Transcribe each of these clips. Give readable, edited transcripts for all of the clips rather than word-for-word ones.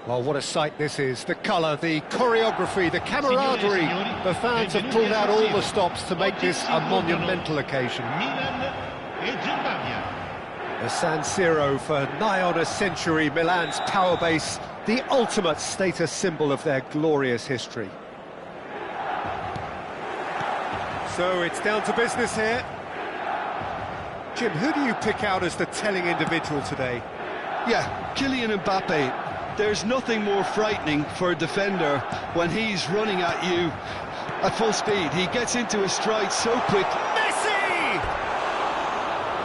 Well, what a sight this is. The colour, the choreography, the camaraderie. The fans have pulled out all the stops to make this a monumental occasion. The San Siro for nigh on a century, Milan's power base, the ultimate status symbol of their glorious history. So it's down to business here. Jim, who do you pick out as the telling individual today? Yeah, Kylian Mbappe. There's nothing more frightening for a defender when he's running at you at full speed. He gets into his stride so quick. Messi!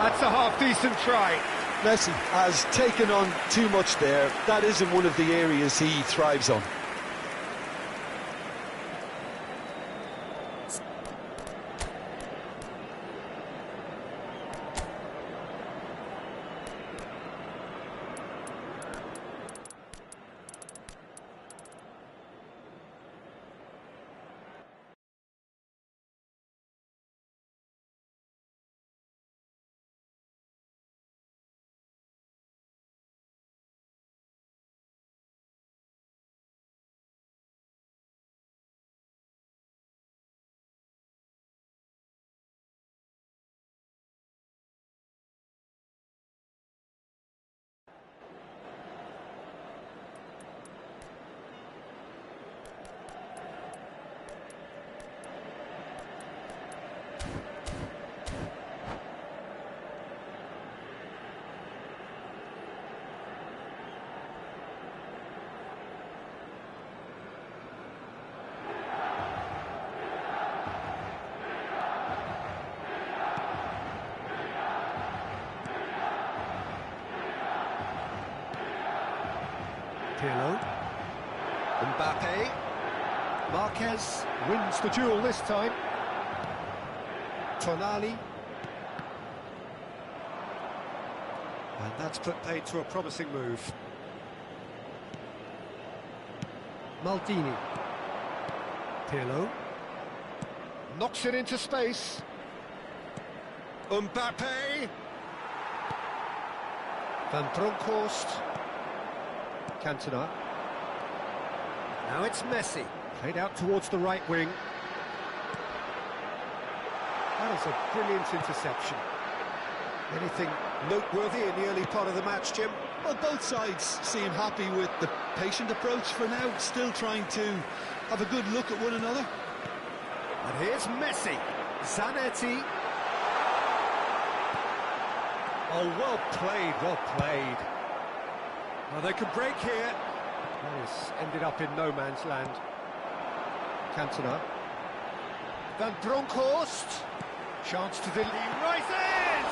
That's a half-decent try. Messi has taken on too much there. That isn't one of the areas he thrives on. Pirlo. Mbappe. Marquez wins the duel this time. Tonali. And that's put paid to a promising move. Maldini. Pirlo. Knocks it into space. Mbappe. Van Bronckhorst. Cantona. Now it's Messi. Played out towards the right wing. That is a brilliant interception. Anything noteworthy in the early part of the match, Jim? Well, both sides seem happy with the patient approach for now, still trying to have a good look at one another. And here's Messi, Zanetti. Oh, well played, well played. Well, they could break here. That has ended up in no man's land. Cantona. Van Bronckhorst. Chance to deliver. He rises!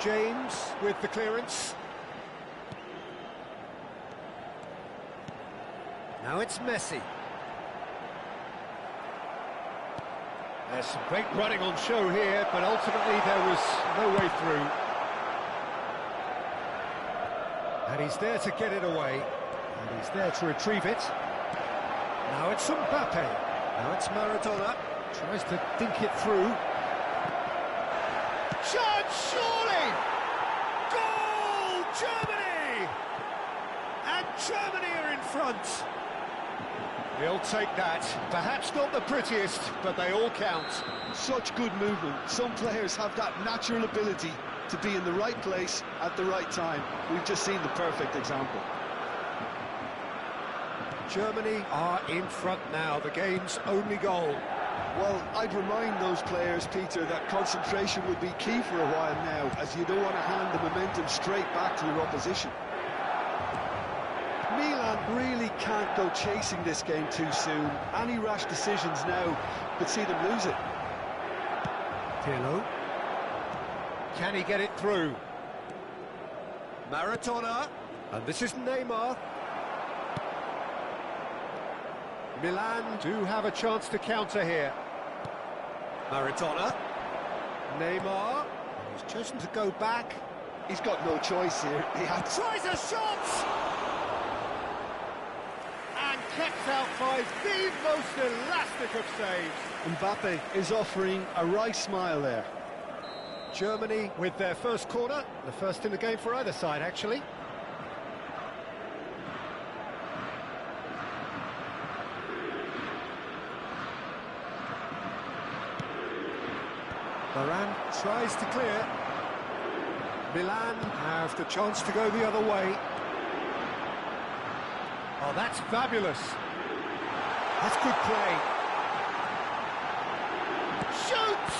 James with the clearance. Now it's Messi. There's some great running on show here, but ultimately there was no way through. And he's there to get it away. And he's there to retrieve it. Now it's Mbappe. Now it's Maradona. Tries to dink it through. Chance, surely! Goal! Germany! And Germany are in front. He'll take that. Perhaps not the prettiest, but they all count. Such good movement. Some players have that natural ability to be in the right place at the right time. We've just seen the perfect example. Germany are in front now, the game's only goal. Well, I'd remind those players, Peter, that concentration will be key for a while now, as you don't want to hand the momentum straight back to your opposition. Milan really can't go chasing this game too soon. Any rash decisions now could see them lose it. Pirlo. Can he get it through? Maradona. And this is Neymar. Milan do have a chance to counter here. Maradona. Neymar. He's chosen to go back. He's got no choice here. He tries a shot! And kept out by the most elastic of saves. Mbappe is offering a wry smile there. Germany with their first corner, the first in the game for either side, actually. Varane tries to clear. Milan have the chance to go the other way. Oh, that's fabulous. That's good play. Shoots!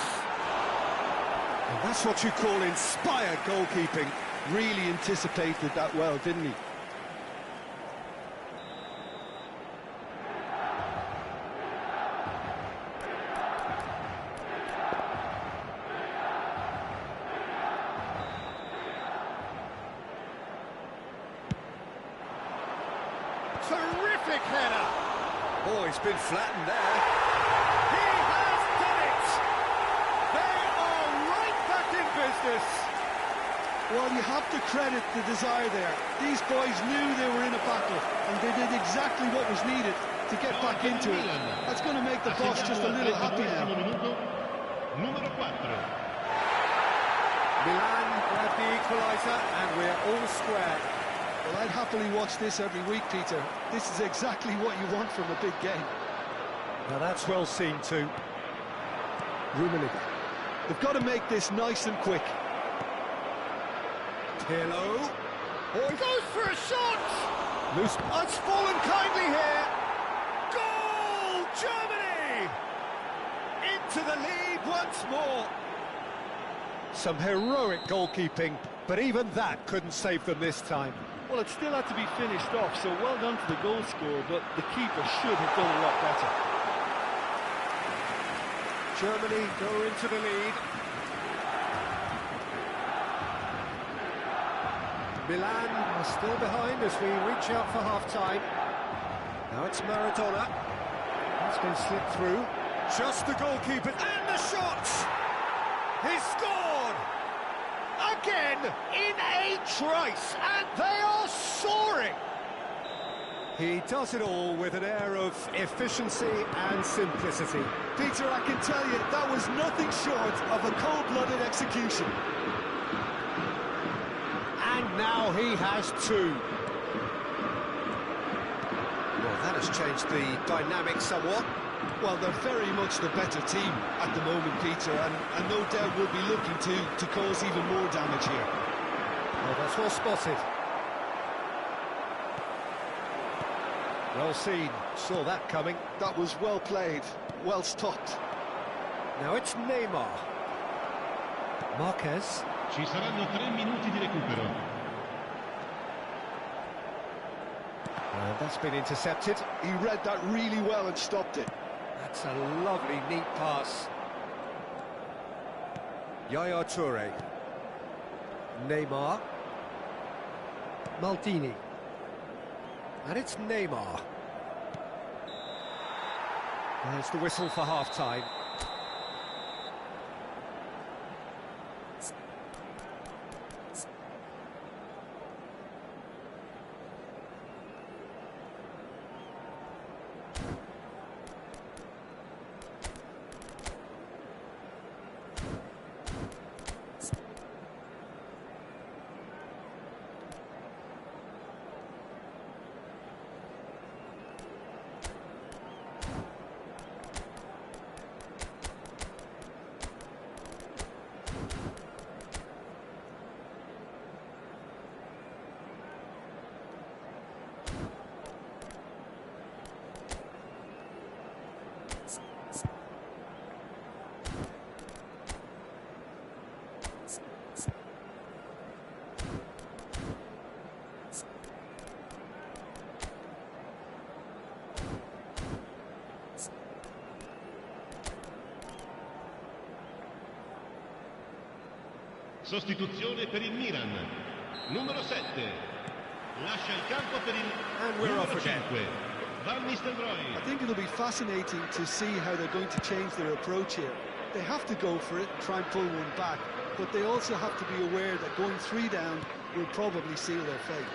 And that's what you call inspired goalkeeping. Really anticipated that well, didn't he? Terrific header! Oh, he's been flattened there. He has done it! They are right back in business. Well, you have to credit the desire there. These boys knew they were in a battle, and they did exactly what was needed to get back into it. That's going to make the boss just a little happy now. Numero 4. Milan grab the equaliser, and we're all square. Well, I'd happily watch this every week, Peter. This is exactly what you want from a big game. Now that's well seen too. Rummenigge. They've got to make this nice and quick. Pirlo. Oh, he goes for a shot! Loose. Oh, it's fallen kindly here. Goal! Germany! Into the lead once more. Some heroic goalkeeping, but even that couldn't save them this time. Well, it still had to be finished off, so well done to the goal scorer, but the keeper should have done a lot better. Germany go into the lead. Milan are still behind as we reach out for half-time. Now it's Maradona. That's been slipped through. Just the goalkeeper, and the shot! He's scored! Again, in a trice, and they are soaring! He does it all with an air of efficiency and simplicity. Peter, I can tell you, that was nothing short of a cold-blooded execution. And now he has two. Well, that has changed the dynamic somewhat. Well, they're very much the better team at the moment, Peter, and no doubt will be looking to cause even more damage here. Well, that's well spotted. Well seen, saw that coming. That was well played, well stopped. Now it's Neymar. Marquez. Ci saranno 3 minuti di recupero. And that's been intercepted. He read that really well and stopped it. That's a lovely, neat pass. Yaya Toure. Neymar. Maldini. And it's Neymar. There's the whistle for half-time. Sostituzione per il Milan. Numero 7. Lascia il campo per il numero 5. Van Nistelrooy. I think it'll be fascinating to see how they're going to change their approach here. They have to go for it, try and pull one back, but they also have to be aware that going 3 down will probably seal their fate.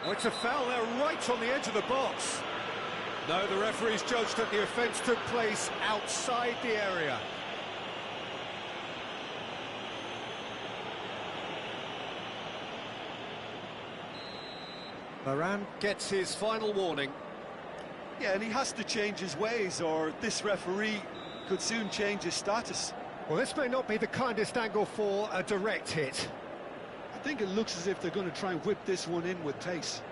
Oh, it's a foul there right on the edge of the box. No, the referee's judged that the offence took place outside the area. Varane gets his final warning. Yeah, and he has to change his ways, or this referee could soon change his status. Well, this may not be the kindest angle for a direct hit. I think it looks as if they're going to try and whip this one in with pace.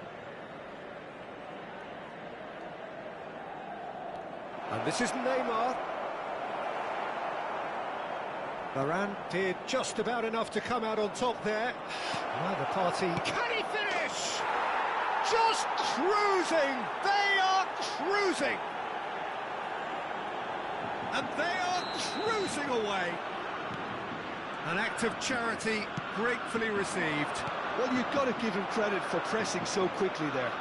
And this is Neymar. Varane did just about enough to come out on top there. Neither party. Can he finish? Just cruising! They are cruising! And they are cruising away. An act of charity gratefully received. Well, you've got to give him credit for pressing so quickly there.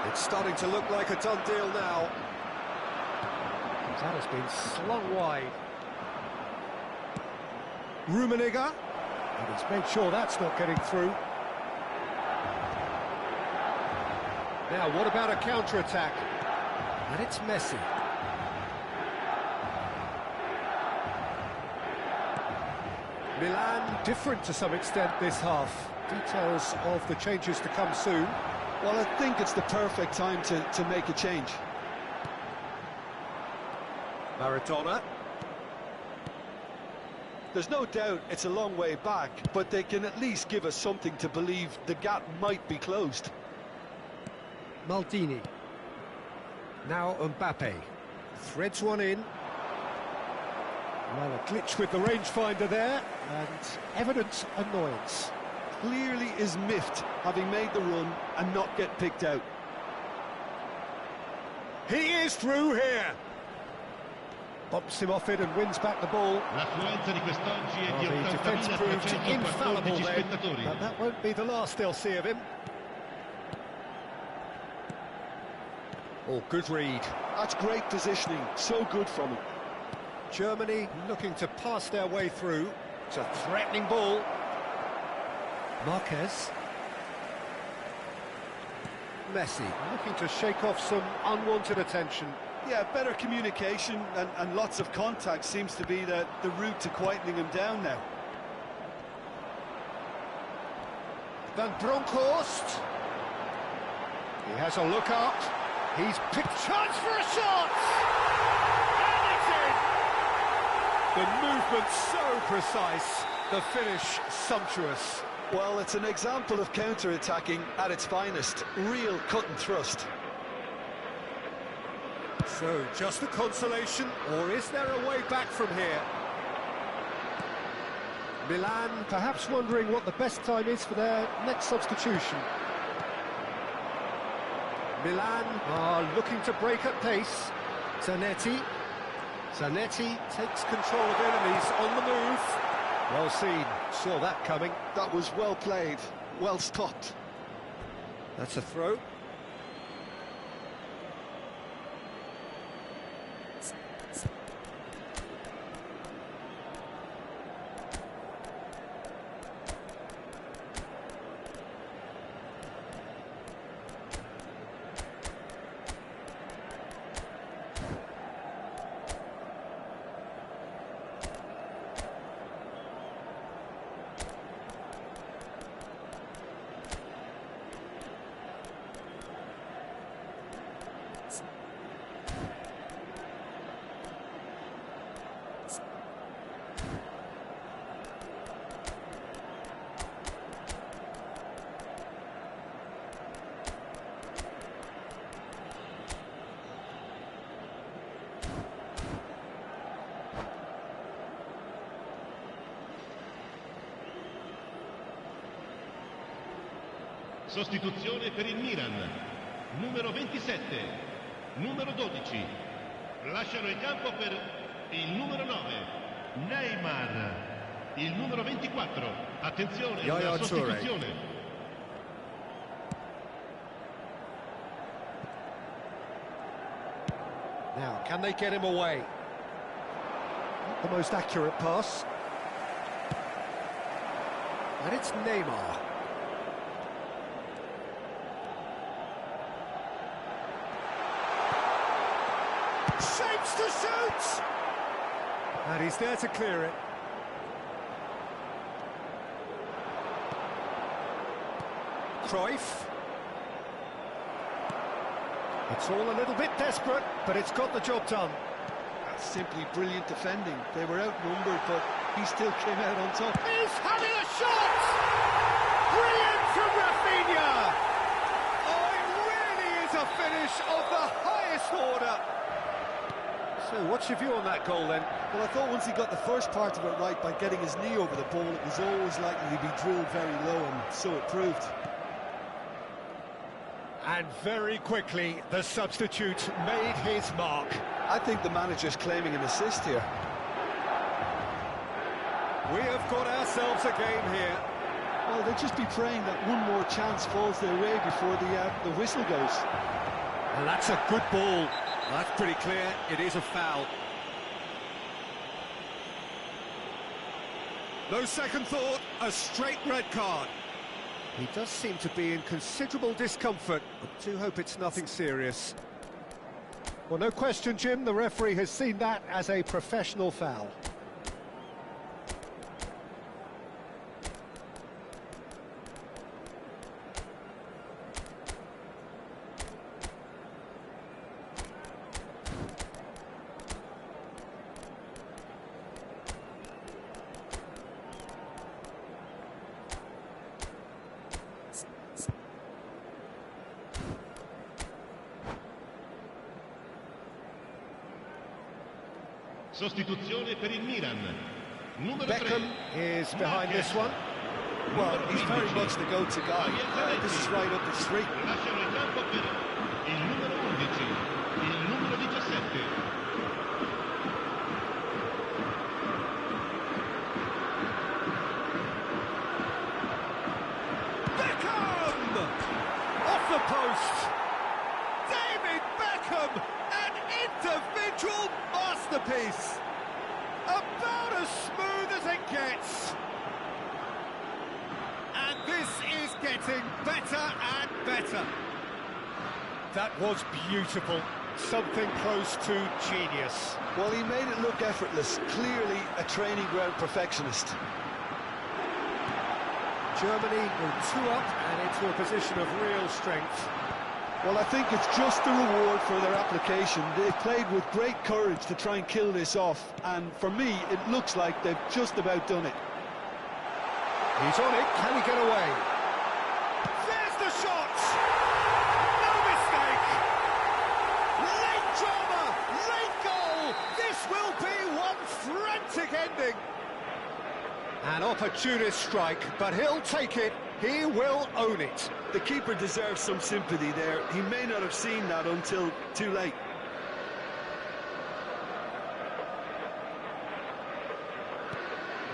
It's starting to look like a done deal now. That has been slung wide. Rummenigge. And he's made sure that's not getting through. Now, what about a counter-attack? And it's Messi. Milan different to some extent this half. Details of the changes to come soon. Well, I think it's the perfect time to make a change. Maradona. There's no doubt it's a long way back, but they can at least give us something to believe the gap might be closed. Maldini. Now Mbappe. Threads one in. Well, a glitch with the rangefinder there, and evident annoyance. Clearly is miffed, having made the run and not get picked out. He is through here. Bumps him off it and wins back the ball. L'affluenza di quest'oggi è di The defence proved infallible 80.314 then, spettatori. but that won't be the last they'll see of him. Oh, good read. That's great positioning, so good from him. Germany looking to pass their way through. It's a threatening ball. Marquez. Messi looking to shake off some unwanted attention. Yeah, better communication and lots of contact seems to be the route to quietening him down now. Van Bronckhorst. He has a look up. He's picked chance for a shot! And it's in! The movement's so precise. The finish, sumptuous. Well, it's an example of counter-attacking at its finest. Real cut and thrust. So, just a consolation, or is there a way back from here? Milan perhaps wondering what the best time is for their next substitution. Milan are looking to break at pace. Zanetti takes control of enemies on the move. Well seen, saw that coming. That was well played, well stopped. That's a throw. Sostituzione per il Milan, numero 27, numero 12, lasciano il campo per il numero 9, Neymar, il numero 24, attenzione, una sostituzione. Now, can they get him away? Not the most accurate pass. And it's Neymar. Shapes to shoot! And he's there to clear it. Cruyff. It's all a little bit desperate, but it's got the job done. That's simply brilliant defending. They were outnumbered, but he still came out on top. He's having a shot! Brilliant from Rafinha! Oh, it really is a finish of the highest order. So, what's your view on that goal then? Well, I thought once he got the first part of it right by getting his knee over the ball, it was always likely to be drilled very low, and so it proved. And very quickly, the substitute made his mark. I think the manager's claiming an assist here. We have got ourselves a game here. Well, they'll just be praying that one more chance falls their way before the whistle goes. And that's a good ball. That's pretty clear, it is a foul. No second thought, a straight red card. He does seem to be in considerable discomfort, but do hope it's nothing serious. Well, no question, Jim, the referee has seen that as a professional foul. Sostituzione per il Milan, numero Beckham 3 is behind this one. Well, he's very much the go-to guy. This is right up his street. Lasciano il campo per il numero 11, il numero 17. Beckham! Off the post! David Beckham! An individual masterpiece! About as smooth as it gets! And this is getting better and better. That was beautiful. Something close to genius. Well, he made it look effortless. Clearly a training ground perfectionist. Germany go 2 up and into a position of real strength. Well, I think it's just the reward for their application. They played with great courage to try and kill this off, and for me, it looks like they've just about done it. He's on it, can he get away? There's the shot! No mistake! Late drama, late goal! This will be one frantic ending! An opportunist strike, but he'll take it, he will own it. The keeper deserves some sympathy there. He may not have seen that until too late.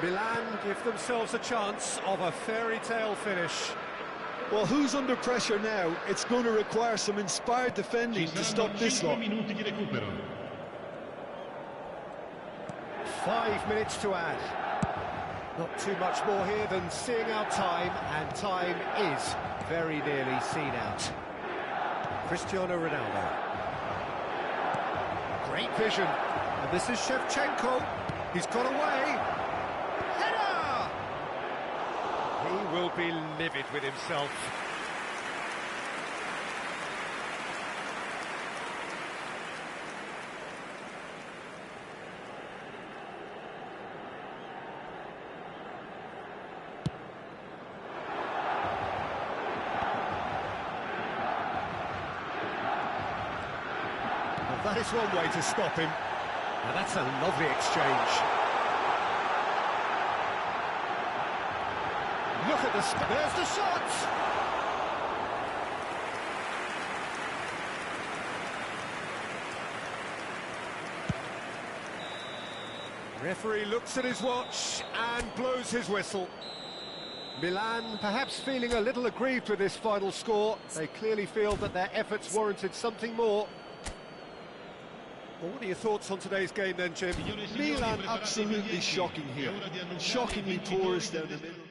Milan give themselves a chance of a fairy tale finish. Well, who's under pressure now? It's going to require some inspired defending to stop this lot. 5 minutes to add. Not too much more here than seeing our time, and time is very nearly seen out. Cristiano Ronaldo. Great vision. And this is Shevchenko. He's got away. Header! He will be livid with himself. That is one way to stop him. Now that's a lovely exchange. Look at there's the shot! Referee looks at his watch and blows his whistle. Milan perhaps feeling a little aggrieved with this final score. They clearly feel that their efforts warranted something more. Well, what are your thoughts on today's game then, Jim? Milan absolutely shocking here. Shockingly porous down the middle.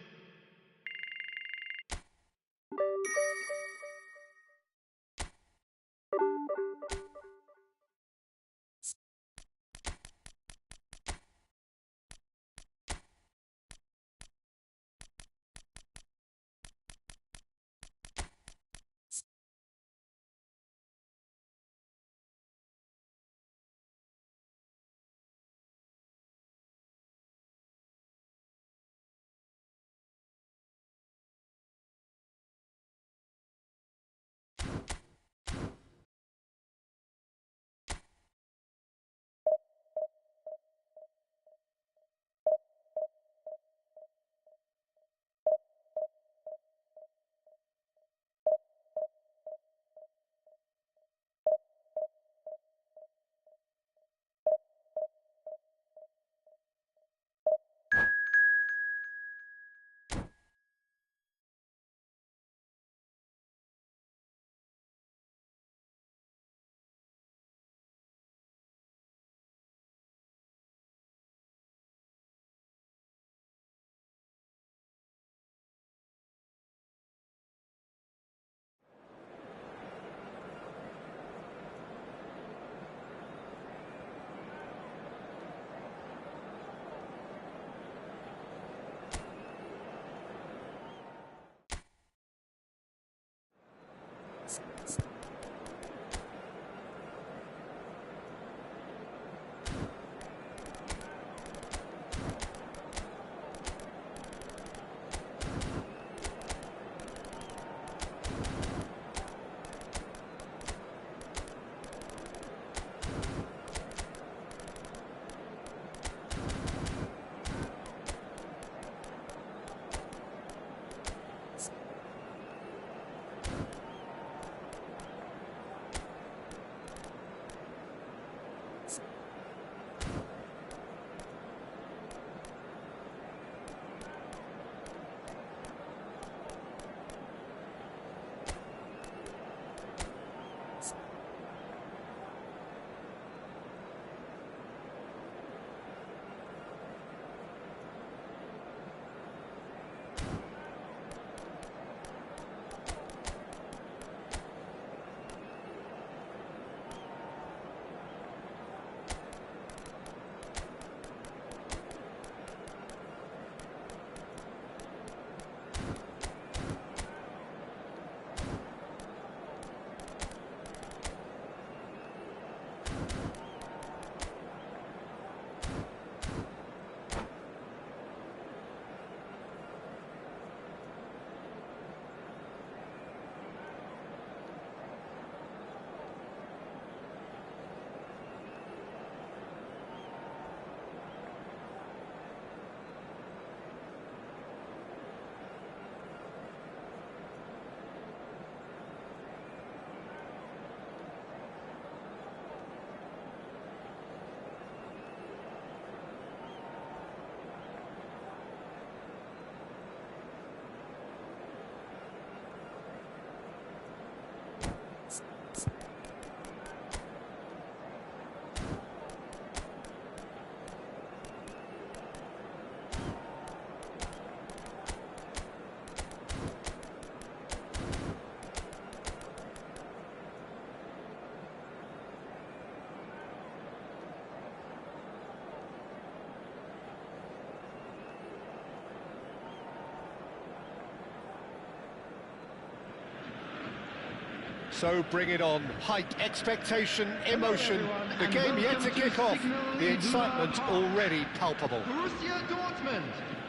So bring it on. Height, expectation, emotion. The game yet to kick off. The excitement already palpable. Borussia Dortmund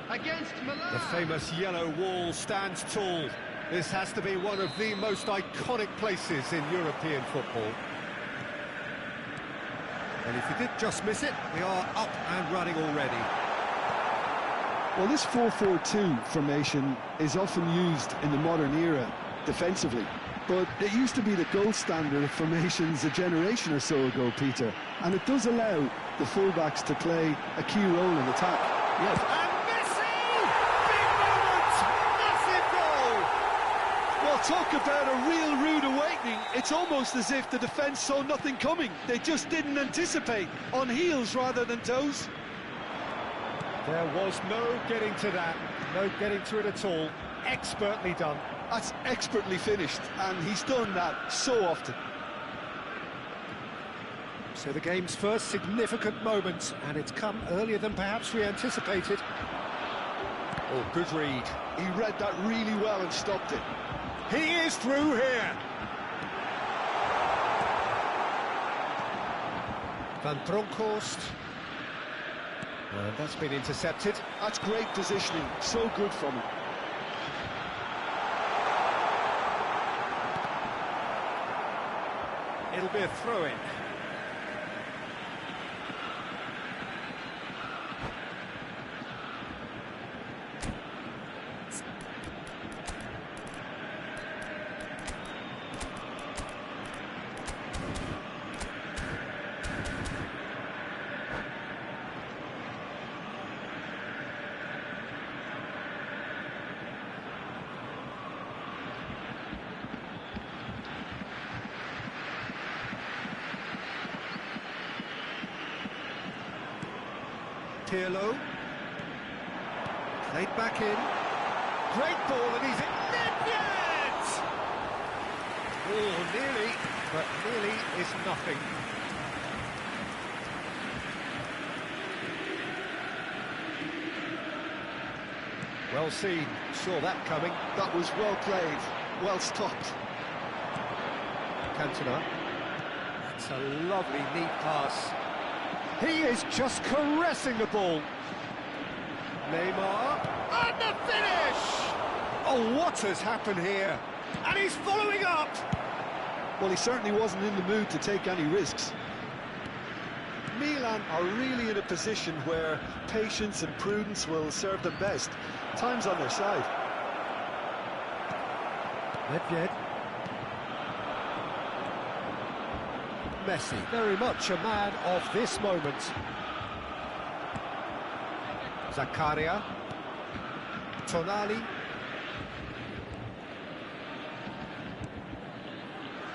against Milan. The famous yellow wall stands tall. This has to be one of the most iconic places in European football. And if you did just miss it, we are up and running already. Well, this 4-4-2 formation is often used in the modern era defensively, but it used to be the gold standard of formations a generation or so ago, Peter, and it does allow the fullbacks to play a key role in attack. Yes, and Messi! Big moment! Massive goal! Well, talk about a real rude awakening. It's almost as if the defence saw nothing coming. They just didn't anticipate, on heels rather than toes. There was no getting to that, no getting to it at all. Expertly done. That's expertly finished, and he's done that so often. So the game's first significant moment, and it's come earlier than perhaps we anticipated. Oh, good read. He read that really well and stopped it. He is through here. Van Bronckhorst. And that's been intercepted. That's great positioning, so good from him. It'll be a throw-in. Pirlo, played back in, great ball, and he's in net! Oh, nearly, but nearly is nothing. Well seen, saw that coming. That was well played, well stopped. Cantona, that's a lovely, neat pass. He is just caressing the ball. Neymar, and the finish! Oh, what has happened here? And he's following up! Well, he certainly wasn't in the mood to take any risks. Milan are really in a position where patience and prudence will serve them best. Time's on their side. Nedved. Messi, very much a man of this moment. Zakaria. Tonali.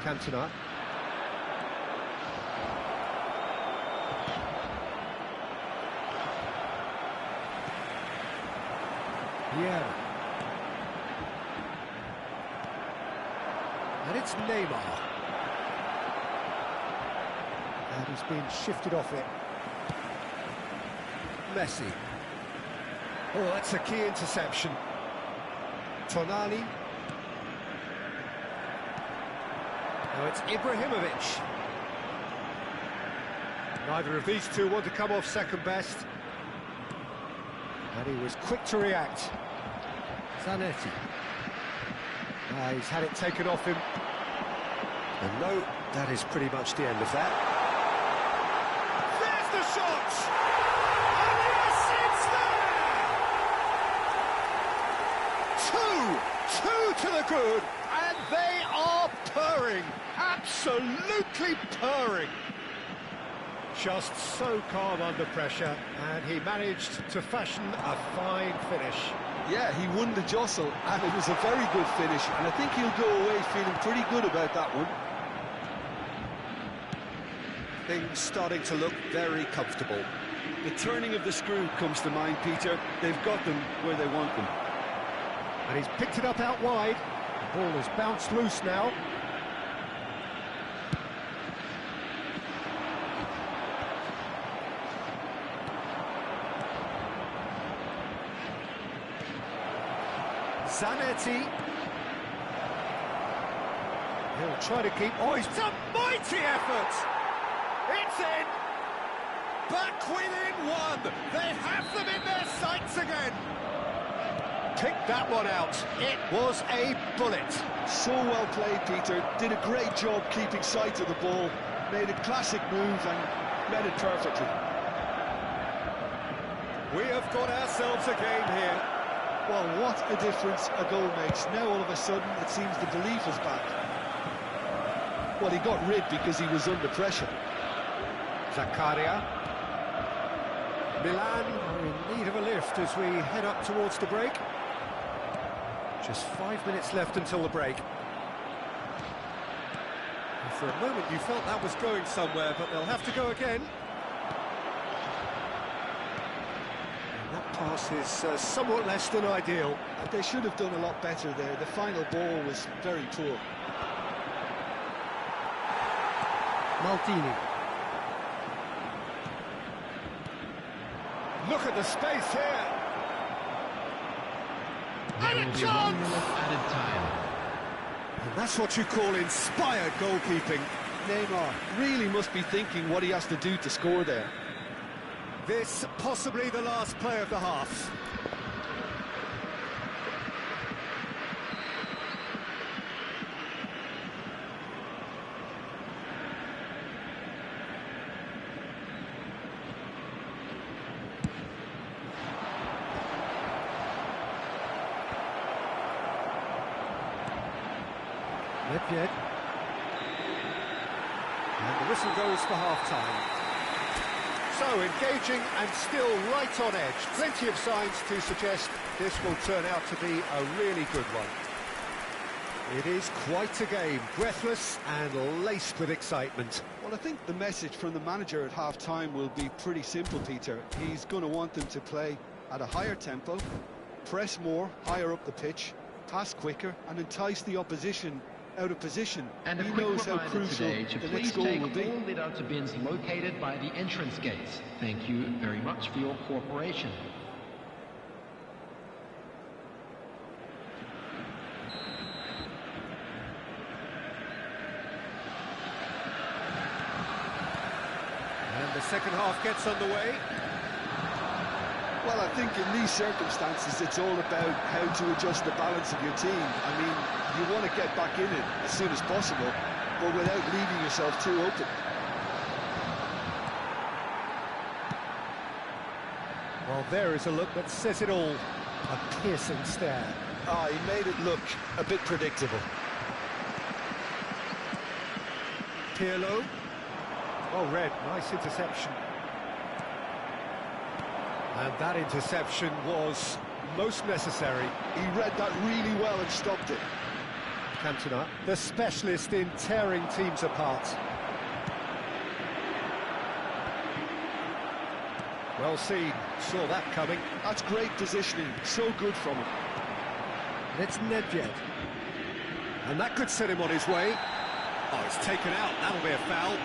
Cantona. Yeah. And it's Neymar. And he's been shifted off it. Messi. Oh, that's a key interception. Tonali. Now it's Ibrahimovic. Neither of these two want to come off second best. And he was quick to react. Zanetti. He's had it taken off him. And no, that is pretty much the end of that. There's the shot! And yes, it's there! Two to the good, and they are purring. Absolutely purring. Just so calm under pressure, and he managed to fashion a fine finish. Yeah, he won the jostle, and it was a very good finish, and I think he'll go away feeling pretty good about that one. Things starting to look very comfortable. The turning of the screw comes to mind, Peter. They've got them where they want them. And he's picked it up out wide. The ball has bounced loose now. Zanetti. He'll try to keep... Oh, it's a mighty effort! It's in! Back within one! They have them in their sights again! Picked that one out. It was a bullet. So well played, Peter. Did a great job keeping sight of the ball. Made a classic move and met it perfectly. We have got ourselves a game here. Well, what a difference a goal makes. Now all of a sudden it seems the belief is back. Well, he got rid because he was under pressure. Zakaria. Milan are in need of a lift as we head up towards the break. Just 5 minutes left until the break. And for a moment you felt that was going somewhere, but they'll have to go again. And that pass is somewhat less than ideal. They should have done a lot better there. The final ball was very poor. Maldini. Look at the space here. There will be 1 minute added time. And that's what you call inspired goalkeeping. Neymar really must be thinking what he has to do to score there. This possibly the last play of the half. Nedved. And the whistle goes for half-time. So, engaging and still right on edge. Plenty of signs to suggest this will turn out to be a really good one. It is quite a game, breathless and laced with excitement. Well, I think the message from the manager at half-time will be pretty simple, Peter. He's going to want them to play at a higher tempo, press more, higher up the pitch, pass quicker and entice the opposition out of position. And he knows how crucial the next goal will be. All lead-out bins located by the entrance gates. Thank you very much for your cooperation. And the second half gets underway. Well, I think in these circumstances it's all about how to adjust the balance of your team. I mean, you want to get back in it as soon as possible, but without leaving yourself too open. Well, there is a look that says it all. A piercing stare. He made it look a bit predictable. Pirlo. Well read, nice interception. And that interception was most necessary. He read that really well and stopped it. Cantona, the specialist in tearing teams apart. Well seen, saw that coming. That's great positioning, so good from him. It's Nedved. And that could set him on his way. Oh, it's taken out, that'll be a foul.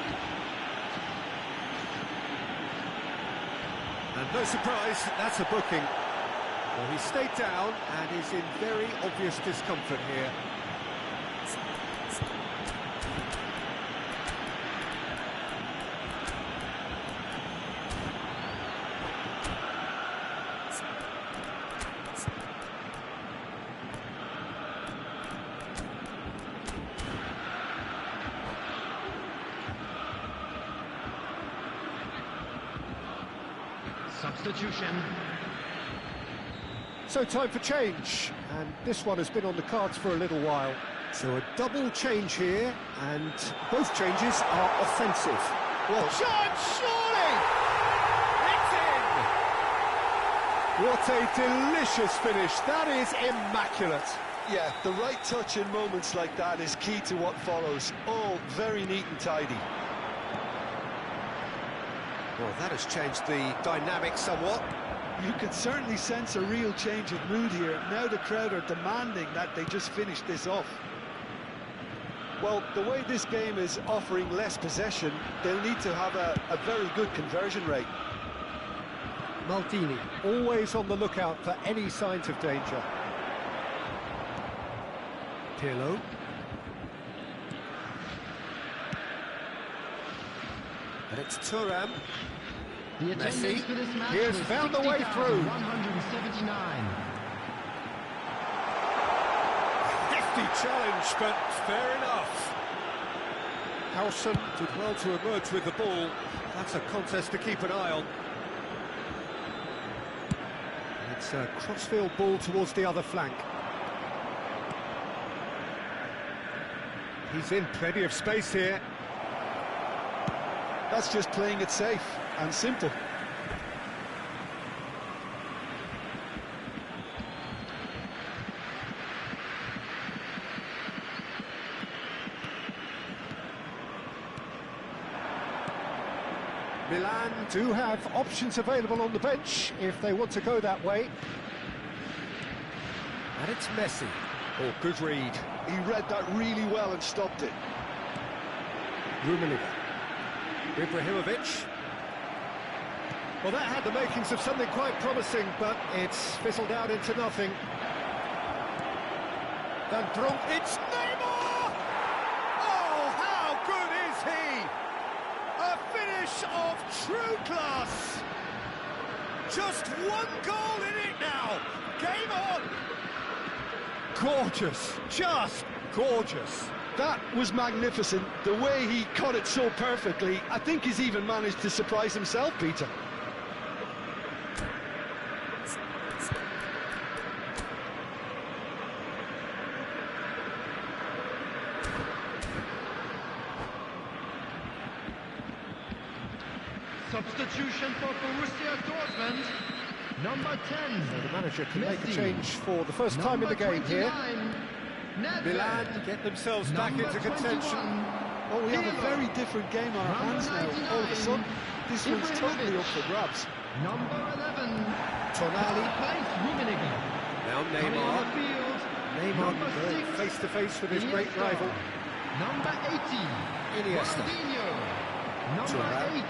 And no surprise, that's a booking. Well, he stayed down and is in very obvious discomfort here. Substitution. So time for change, and this one has been on the cards for a little while. So a double change here, and both changes are offensive. Well, shot, surely! It's in! What a delicious finish, that is immaculate. Yeah, the right touch in moments like that is key to what follows. All very neat and tidy. Well, that has changed the dynamic somewhat. You can certainly sense a real change of mood here. Now the crowd are demanding that they just finish this off. Well, the way this game is offering less possession, they'll need to have a very good conversion rate. Maldini, always on the lookout for any signs of danger. Pirlo. And it's Thuram. The Messi. attendance for this match He has was found the way through. 179. Hefty challenge, but fair enough. Howson did well to emerge with the ball. That's a contest to keep an eye on. It's a crossfield ball towards the other flank. He's in plenty of space here. That's just playing it safe and simple. Milan do have options available on the bench if they want to go that way. And it's Messi. Oh, good read. He read that really well and stopped it. Rummenigge. Ibrahimovic. Well, that had the makings of something quite promising, but it's fizzled out into nothing. Van Dronk, it's Neymar! Oh, how good is he? A finish of true class. Just one goal in it now. Game on. Gorgeous, just gorgeous. That was magnificent. The way he cut it so perfectly, I think he's even managed to surprise himself, Peter. Substitution for Borussia Dortmund. Number 10. So the manager can make a Messi. change for the first time in the game here. 29, Nedved. Milan get themselves back Number into contention. 21, Oh, we have a Pirlo. very different game on our hands now. All of a sudden, this one's totally up for grabs. Number 11. Tonali. Place Rummenigge. Now Coming on the Neymar. field. Neymar Number going 6. face to face with his great Iniesta. rival. Number 18. Iniesta. Ronaldinho. Number Thuram. 8.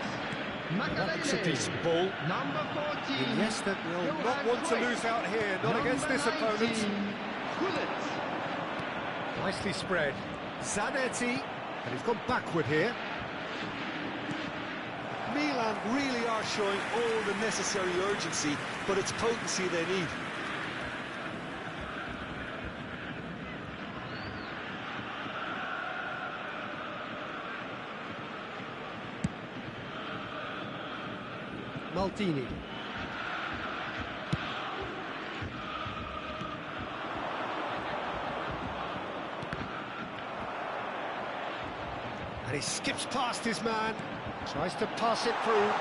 That's a Magalhaes. decent ball. Number 14. Iniesta will not Johan want to Cruyff. lose out here, not against this Number opponent. 19, Gullit. Nicely spread. Zanetti, and he's gone backward here. Milan really are showing all the necessary urgency, but it's potency they need. Maldini. And he skips past his man, tries to pass it through.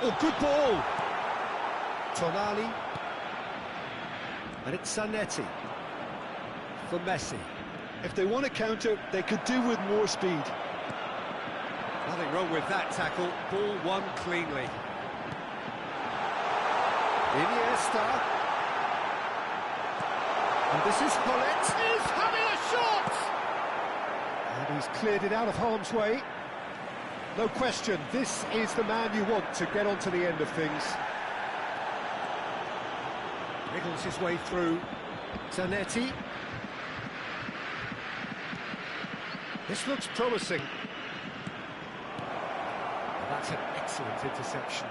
Oh, good ball! Tonali. And it's Zanetti for Messi. If they want to counter, they could do with more speed. Nothing wrong with that tackle. Ball won cleanly. Iniesta. And this is Gullit. He's having a shot! And he's cleared it out of harm's way. No question, this is the man you want to get onto the end of things. Wriggles his way through. Zanetti. This looks promising. That's an excellent interception.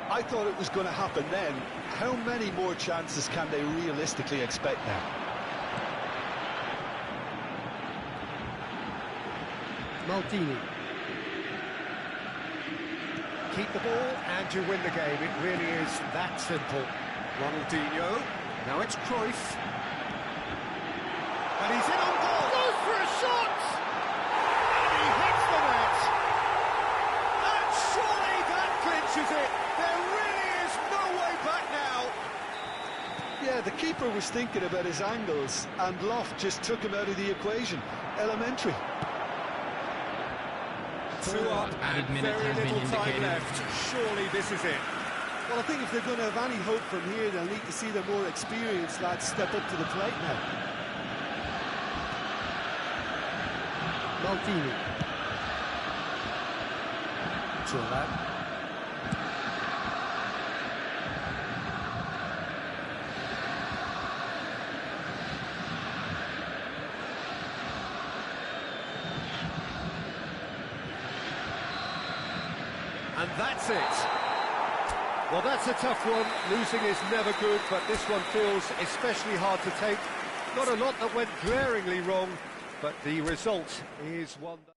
I thought it was going to happen then. How many more chances can they realistically expect now? Maldini. Keep the ball and you win the game. It really is that simple. Ronaldinho. Now it's Cruyff. And he's in on goal. Goes for a shot! And he hits the net. And surely that clinches it. There really is no way back now. Yeah, the keeper was thinking about his angles, and Loft just took him out of the equation. Elementary. 2 up and minutes very has been little time indicated. left. Surely this is it. Well, I think if they're going to have any hope from here, they'll need to see the more experienced lads step up to the plate now. Maldini. Thuram. And that's it. Well, that's a tough one. Losing is never good, but this one feels especially hard to take. Not a lot that went glaringly wrong, but the result is one that...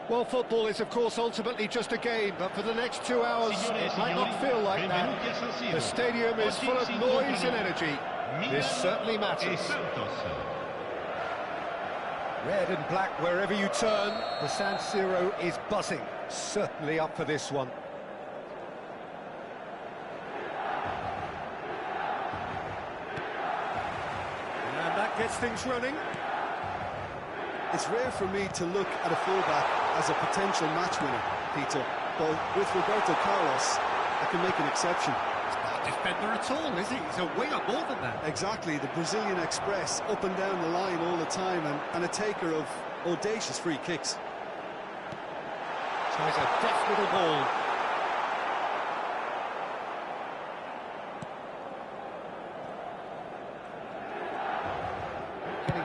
Well, football is, of course, ultimately just a game, but for the next 2 hours, it might not feel like that. The stadium is full of noise and energy. This certainly matters. Red and black wherever you turn, the San Siro is buzzing. Certainly up for this one. And that gets things running. It's rare for me to look at a fullback as a potential match winner, Peter, but with Roberto Carlos, I can make an exception. He's not a defender at all, is he? He's a winger more than that. Exactly, the Brazilian Express, up and down the line all the time, and a taker of audacious free kicks. So it's a deft little ball.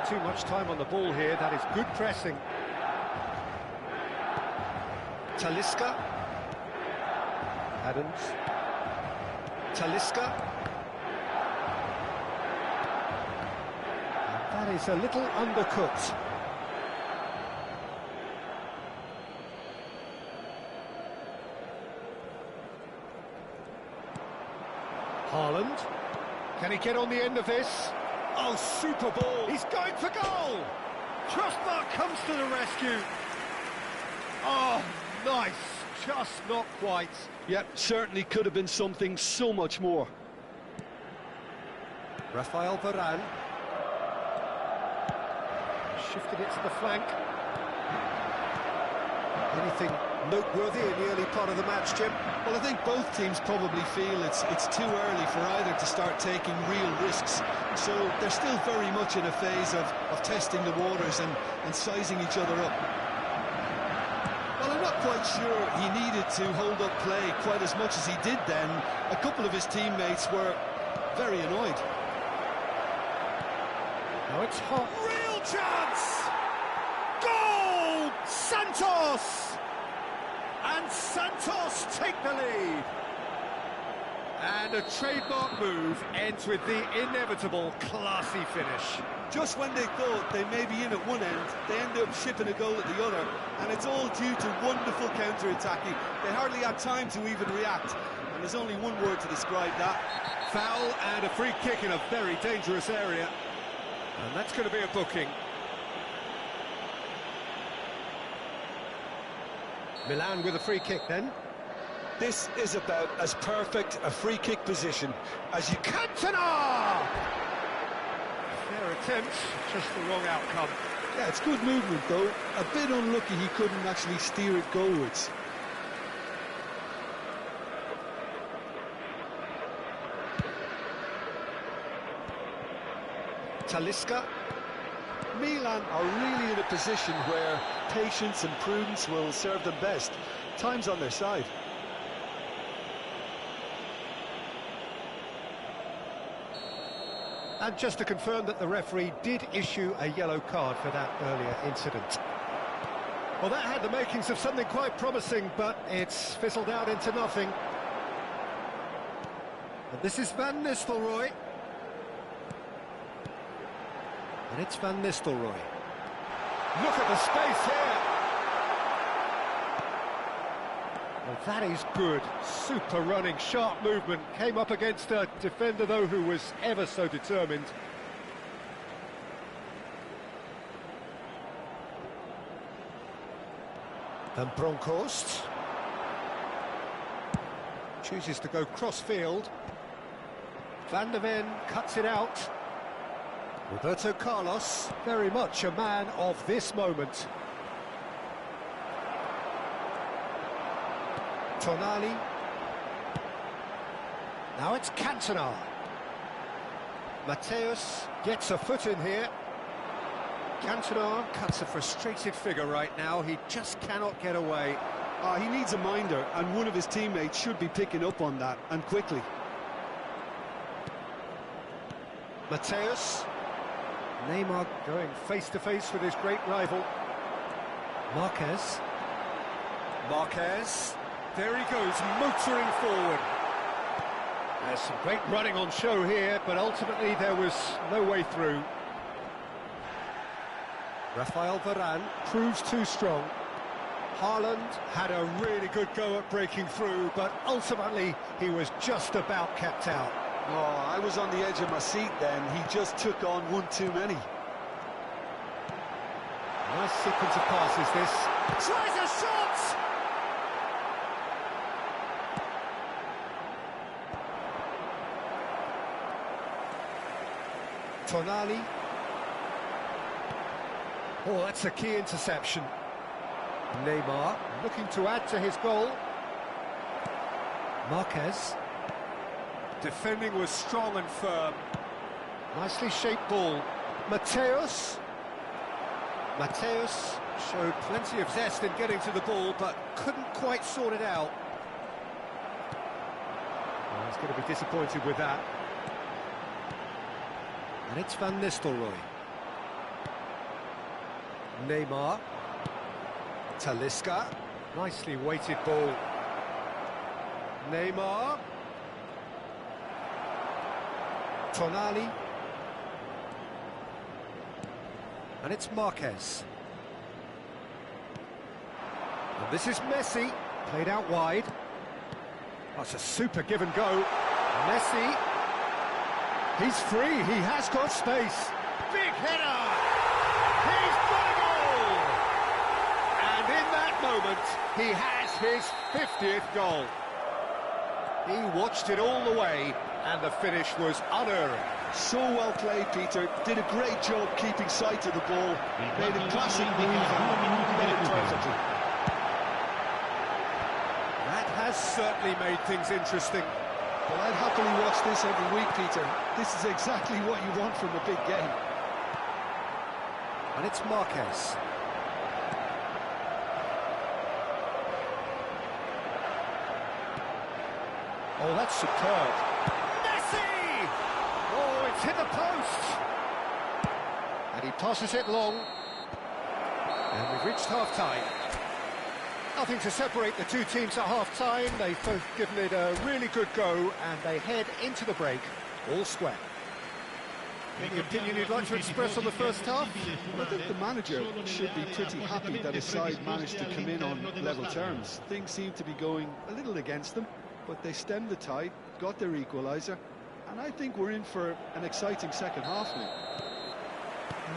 Too much time on the ball here. That is good pressing. Talisca. Adams. Talisca. And that is a little undercooked. Haaland. Can he get on the end of this? Oh, super ball. He's going for goal. Crossbar comes to the rescue. Oh, Nice, just not quite. Yep, certainly could have been something so much more. Rafael Varane. Shifted it to the flank. Anything noteworthy in the early part of the match, Jim? Well, I think both teams probably feel it's too early for either to start taking real risks. So they're still very much in a phase of testing the waters and sizing each other up. Well, I'm not quite sure he needed to hold up play quite as much as he did then. A couple of his teammates were very annoyed. Now it's hot. Real chance! Goal! Santos! And Santos take the lead. And a trademark move ends with the inevitable classy finish. Just when they thought they may be in at one end, they end up shipping a goal at the other, and it's all due to wonderful counter-attacking. They hardly had time to even react, and there's only one word to describe that. Foul and a free kick in a very dangerous area. And that's going to be a booking. Milan with a free kick then. This is about as perfect a free kick position as you can. Cantona! Fair attempt, just the wrong outcome. Yeah, it's good movement though. A bit unlucky he couldn't actually steer it goalwards. Talisca. Milan are really in a position where patience and prudence will serve them best. Time's on their side. And just to confirm that the referee did issue a yellow card for that earlier incident. Well, that had the makings of something quite promising, but it's fizzled out into nothing. And this is Van Nistelrooy. And it's Van Nistelrooy. Look at the space here. Well, that is good. Super running, sharp movement. Came up against a defender, though, who was ever so determined. And Bronkhorst chooses to go cross-field. Van der Ven cuts it out. Roberto Carlos, very much a man of this moment. Tonali. Now it's Cantona. Mateus gets a foot in here. Cantona cuts a frustrated figure right now. He just cannot get away. He needs a minder, and one of his teammates should be picking up on that, and quickly. Mateus. Neymar going face-to-face with his great rival. Marquez. Marquez. There he goes, motoring forward. There's some great running on show here, but ultimately there was no way through. Rafael Varane proves too strong. Haaland had a really good go at breaking through, but ultimately he was just about kept out. Oh, I was on the edge of my seat then. He just took on one too many. Nice sequence of passes this. Tries a shot! Tonali. Oh, that's a key interception. Neymar looking to add to his goal. Marquez. Defending was strong and firm. Nicely shaped ball. Mateus. Mateus showed plenty of zest in getting to the ball, but couldn't quite sort it out. Oh, he's going to be disappointed with that. And it's Van Nistelrooy. Neymar. Talisca. Nicely weighted ball. Neymar. Tonali. And it's Marquez. And this is Messi, played out wide. That's a super give and go. Messi. He's free, he has got space. Big header! He's got a goal! And in that moment, he has his 50th goal. He watched it all the way, and the finish was unerring. So well played, Peter. Did a great job keeping sight of the ball. Made a classic move and made it perfectly. That has certainly made things interesting. Well, I'd happily watch this every week, Peter. This is exactly what you want from a big game. And it's Marquez. Oh, that's superb. Messi! Oh, it's hit the post. And he passes it long. And we've reached half-time. Nothing to separate the two teams at half-time. They've both given it a really good go, and they head into the break all square. Any opinion you'd like to express on the first half? I think the manager should be pretty happy that his side managed to come in on level terms. Things seem to be going a little against them, but they stemmed the tide, got their equaliser, and I think we're in for an exciting second half now.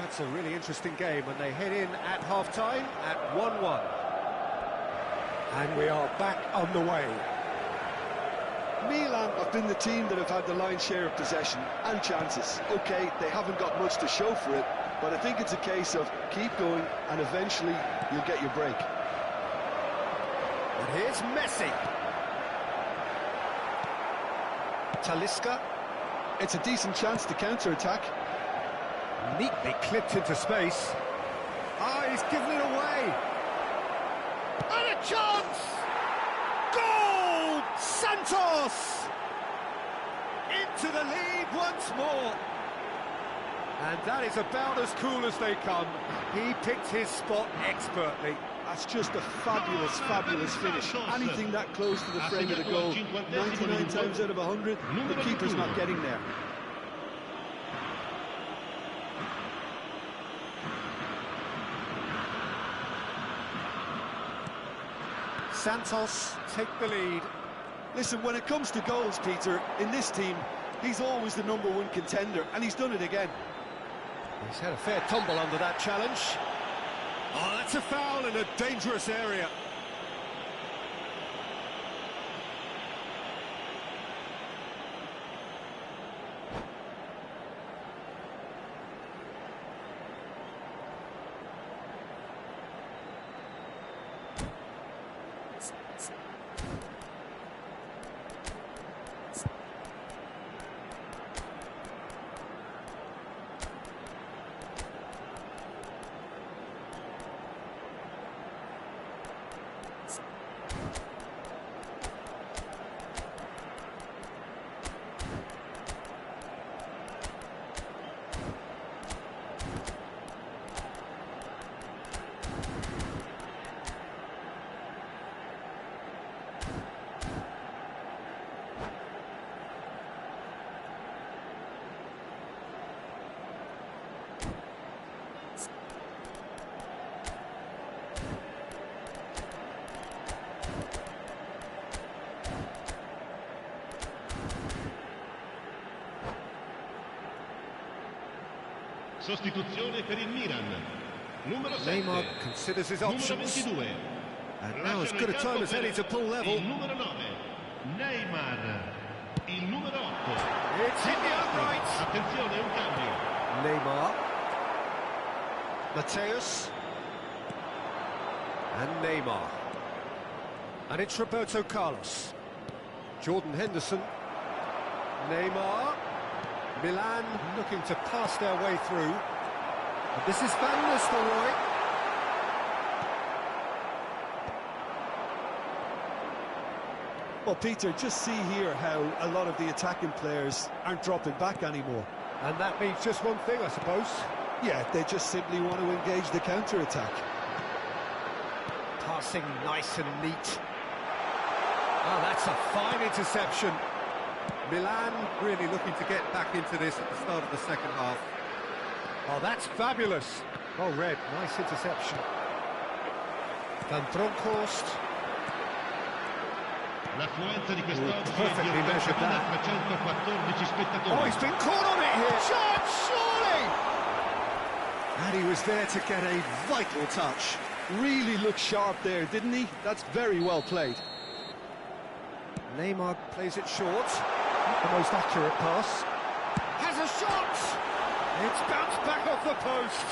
That's a really interesting game, and they head in at half-time at 1-1. And we are back on the way. Milan have been the team that have had the lion's share of possession and chances. OK, they haven't got much to show for it, but I think it's a case of keep going and eventually you'll get your break. And here's Messi. Talisca. It's a decent chance to counter-attack. Neatly clipped into space. Ah, he's given it away. And a chance! Goal! Santos! Into the lead once more. And that is about as cool as they come. He picked his spot expertly. That's just a fabulous, fabulous finish. Anything that close to the frame of the goal, 99 times out of 100, the keeper's not getting there. Santos take the lead. Listen, when it comes to goals, Peter, in this team, he's always the #1 contender, and he's done it again. He's had a fair tumble under that challenge. Oh, that's a foul in a dangerous area. Sostituzione per il Milan. Numero 7. Neymar considers his Numero options. 22. And now as good a time as any to pull level. Il numero 9. Neymar. Il numero 8. It's hit the upright. Attenzione, un cambio. Neymar. Mateus. And Neymar. And it's Roberto Carlos. Jordan Henderson. Neymar. Milan looking to pass their way through. And this is Van Nistelrooy. Well, Peter, just see here how a lot of the attacking players aren't dropping back anymore. And that means just one thing, I suppose. Yeah, they just simply want to engage the counter-attack. Passing nice and neat. Oh, that's a fine interception. Milan really looking to get back into this at the start of the second half. Oh, that's fabulous. Well read, nice interception. Van Bronckhorst. L'affluenza di quest'oggi Perfectly measured that. 314 spettatori. Oh, he's been caught on it here. Chance, surely! And he was there to get a vital touch. Really looked sharp there, didn't he? That's very well played. Neymar plays it short. Not the most accurate pass. Has a shot! It's bounced back off the post.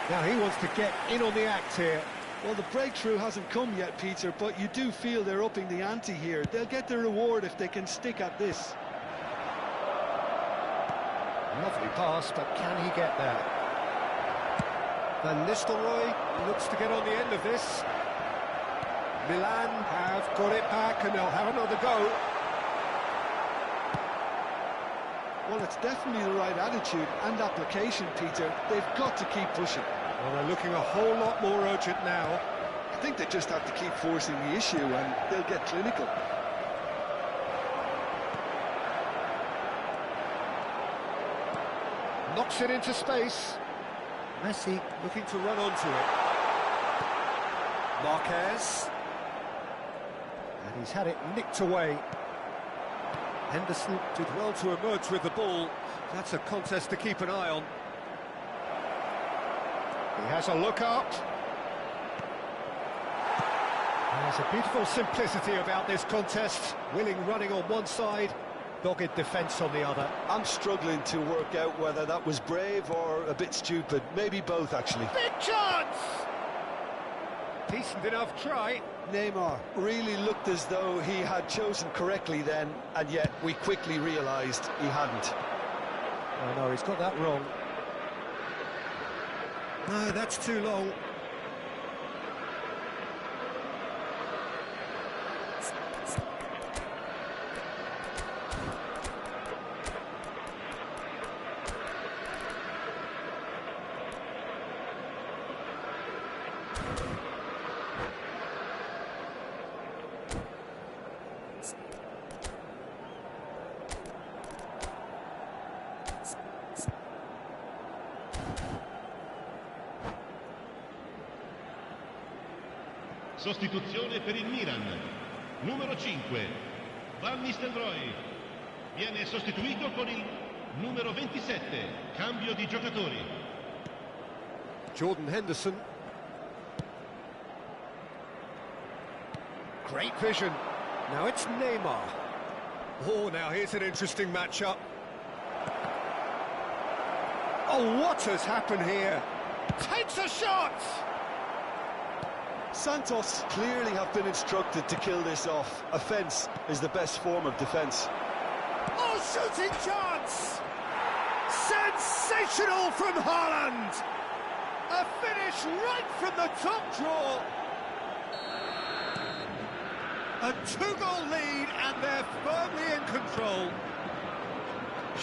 Now he wants to get in on the act here. Well, the breakthrough hasn't come yet, Peter, but you do feel they're upping the ante here. They'll get their reward if they can stick at this. Lovely pass, but can he get there? Van Nistelrooy looks to get on the end of this. Milan have got it back and they'll have another go. Well, it's definitely the right attitude and application, Peter. They've got to keep pushing. Well, they're looking a whole lot more urgent now. I think they just have to keep forcing the issue and they'll get clinical. Knocks it into space. Messi looking to run onto it. Marquez. And he's had it nicked away. Henderson did well to emerge with the ball. That's a contest to keep an eye on. He has a look up. There's a beautiful simplicity about this contest. Willing running on one side, dogged defence on the other. I'm struggling to work out whether that was brave or a bit stupid. Maybe both, actually. Big chance! Decent enough try. Neymar really looked as though he had chosen correctly then, and yet we quickly realised he hadn't. Oh no, he's got that wrong. No, that's too long. Sostituzione per il Milan. Numero 5, Van Nistelrooy. Viene sostituito con il numero 27. Cambio di giocatori. Jordan Henderson. Great vision. Now it's Neymar. Oh, now here's an interesting matchup. Oh, what has happened here? Takes a shot! Santos clearly have been instructed to kill this off. Offence is the best form of defence. Oh, shooting chance! Sensational from Haaland! A finish right from the top draw. A two-goal lead and they're firmly in control.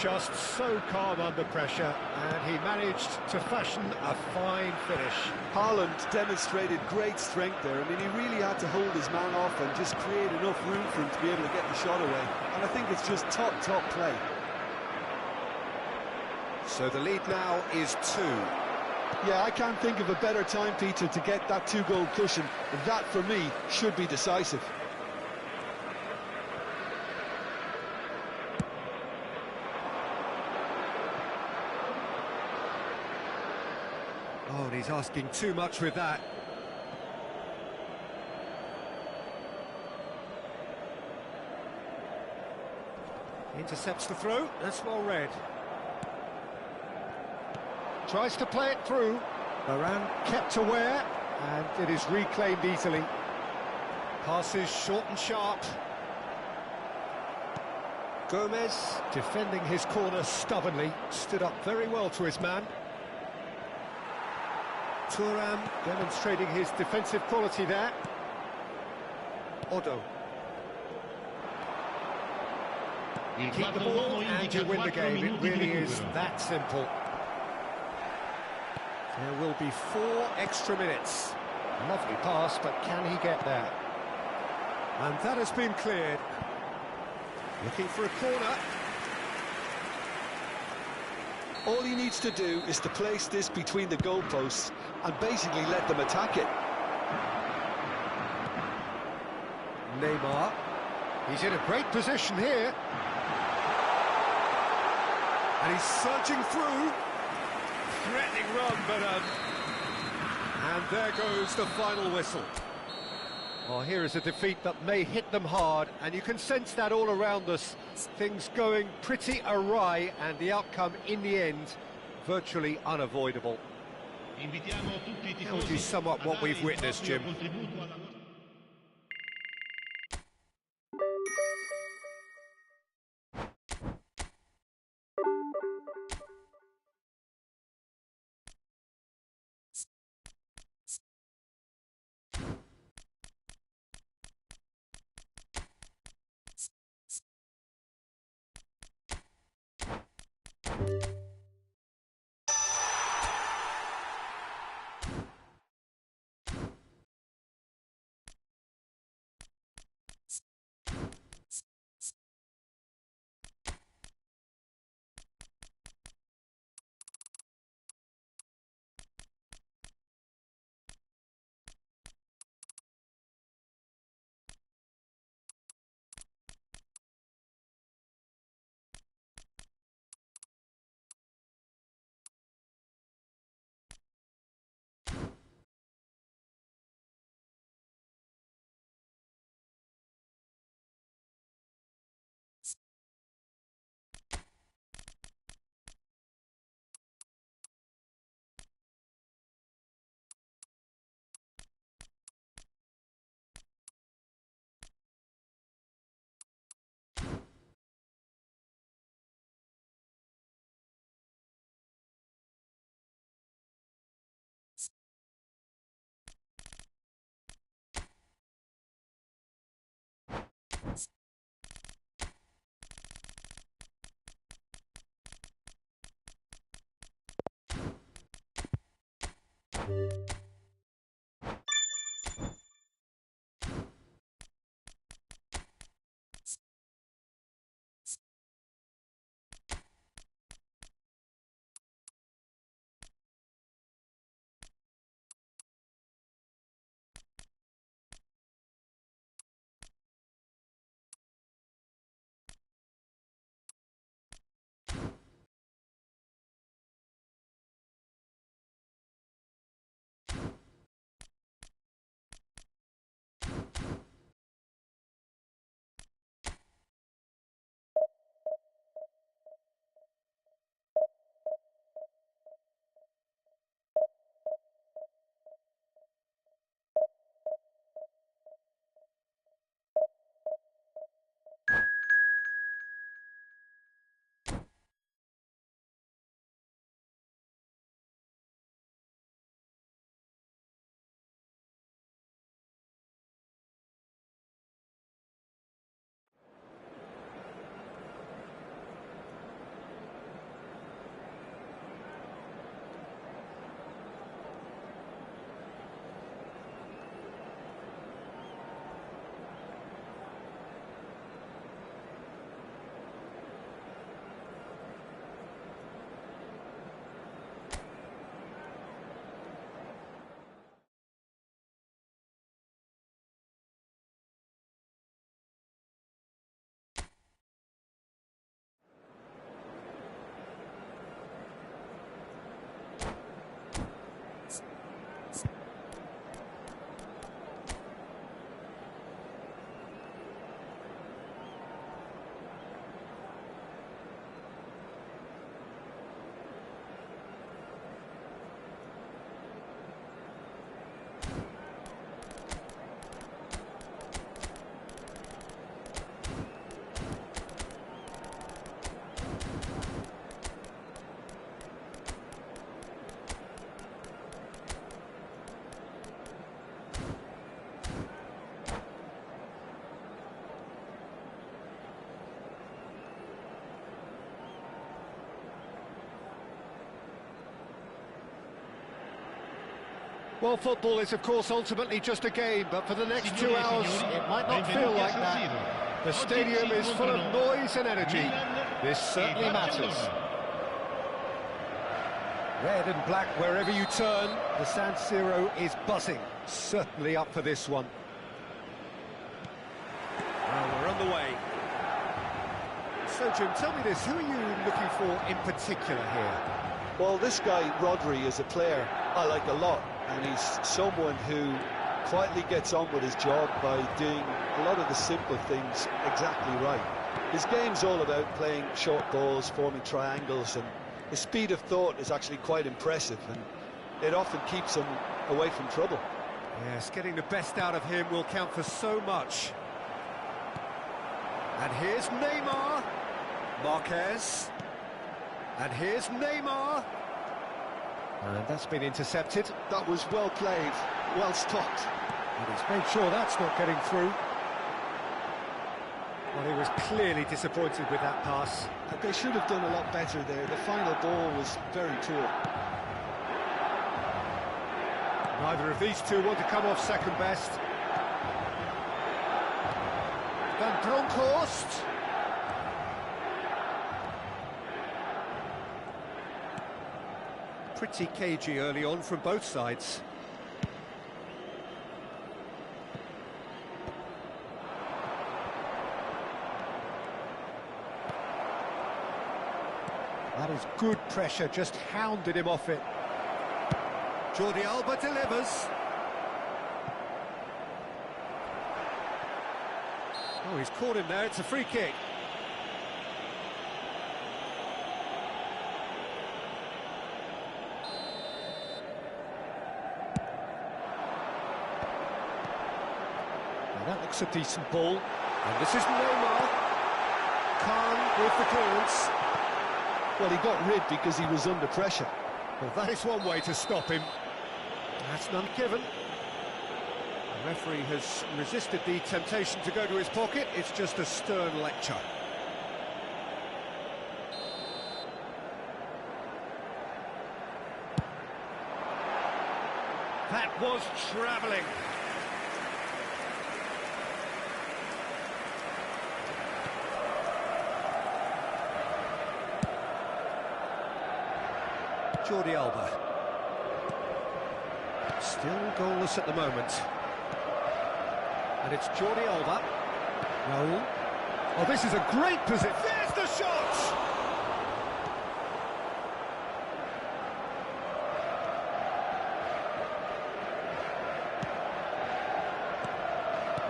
Just so calm under pressure, and he managed to fashion a fine finish. Haaland demonstrated great strength there. I mean, he really had to hold his man off and just create enough room for him to be able to get the shot away. And I think it's just top play. So the lead now is 2. Yeah, I can't think of a better time, Peter, to get that two-goal cushion. That, for me, should be decisive. Oh, and he's asking too much with that. Intercepts the throw, that's well read. Tries to play it through. Varane kept aware, and it is reclaimed easily. Passes short and sharp. Gomez, defending his corner stubbornly, stood up very well to his man. Thuram demonstrating his defensive quality there. Odo. Keep the ball and you win the game. It really is that simple. There will be 4 extra minutes. Lovely pass, but can he get there? And that has been cleared. Looking for a corner. All he needs to do is to place this between the goalposts and basically let them attack it. Neymar. He's in a great position here. And he's surging through. Threatening run, but And there goes the final whistle. Well, here is a defeat that may hit them hard, and you can sense that all around us. Things going pretty awry, and the outcome in the end virtually unavoidable. How would you sum up what we've witnessed, Jim? Well, football is, of course, ultimately just a game, but for the next 2 hours, it might not feel like that. The stadium is full of noise and energy. This certainly matters. Red and black wherever you turn, the San Siro is buzzing. Certainly up for this one. Well, we're on the way. So, Jim, tell me this, who are you looking for in particular here? Well, this guy, Rodri, is a player I like a lot. and he's someone who quietly gets on with his job by doing a lot of the simple things exactly right. His game's all about playing short balls, forming triangles, and his speed of thought is actually quite impressive, and it often keeps him away from trouble. Yes, getting the best out of him will count for so much. And here's Neymar. Marquez. And here's Neymar. And that's been intercepted. That was well played, well stopped. And he's made sure that's not getting through. Well, he was clearly disappointed with that pass. They should have done a lot better there. The final ball was very poor. Neither of these two want to come off second best. Van Bronckhorst. Pretty cagey early on from both sides. That is good pressure, just hounded him off it. Jordi Alba delivers. Oh, he's caught him there, it's a free kick. Well, that looks a decent ball. And this is Neymar. Khan with the clearance. Well, he got rid because he was under pressure. Well, that is one way to stop him. That's none given. The referee has resisted the temptation to go to his pocket. It's just a stern lecture. That was travelling. Jordi Alba. Still goalless at the moment. And it's Jordi Alba. Raul. Oh, this is a great position. There's the shot!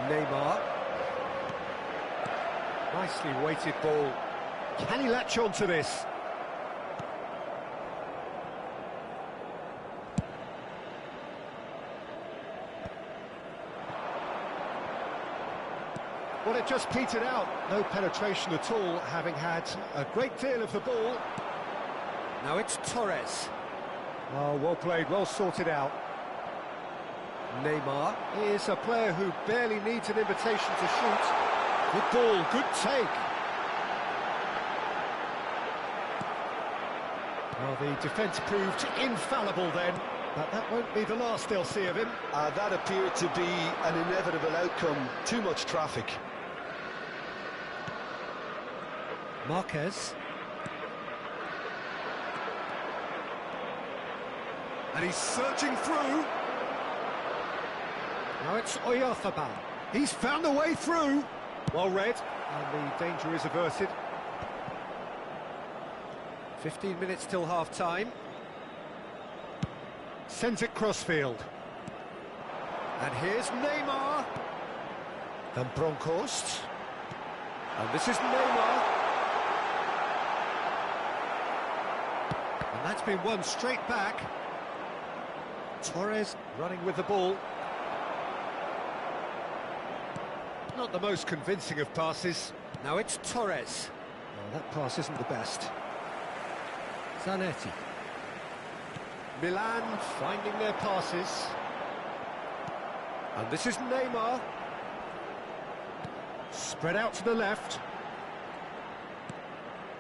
Neymar. Nicely weighted ball. Can he latch on to this? Well, it just petered out. No penetration at all, having had a great deal of the ball. Now it's Torres. Oh, well played, well sorted out. Neymar is a player who barely needs an invitation to shoot. Good ball, good take. Well, the defence proved infallible then, but that won't be the last they'll see of him. That appeared to be an inevitable outcome. Too much traffic. Marquez. And he's surging through. Now it's Oyarzabal. He's found a way through. Well read, and the danger is averted. 15 minutes till half-time. Sends it crossfield. And here's Neymar. Van Bronckhorst. And this is Neymar. And that's been won straight back. Torres running with the ball. Not the most convincing of passes. Now it's Torres. Well, that pass isn't the best. Zanetti. Milan finding their passes. And this is Neymar. Spread out to the left.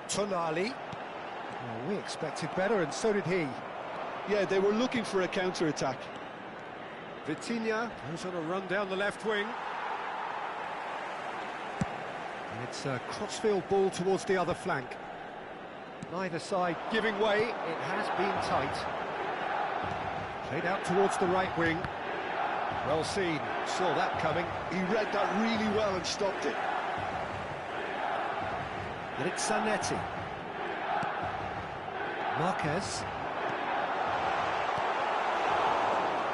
Tonali. Well, we expected better, and so did he. Yeah, they were looking for a counter-attack. Vitinha goes on a run down the left wing. And it's a crossfield ball towards the other flank. Neither side giving way, it has been tight. Played out towards the right wing. Well seen, saw that coming. He read that really well and stopped it. And it's Zanetti. Marquez.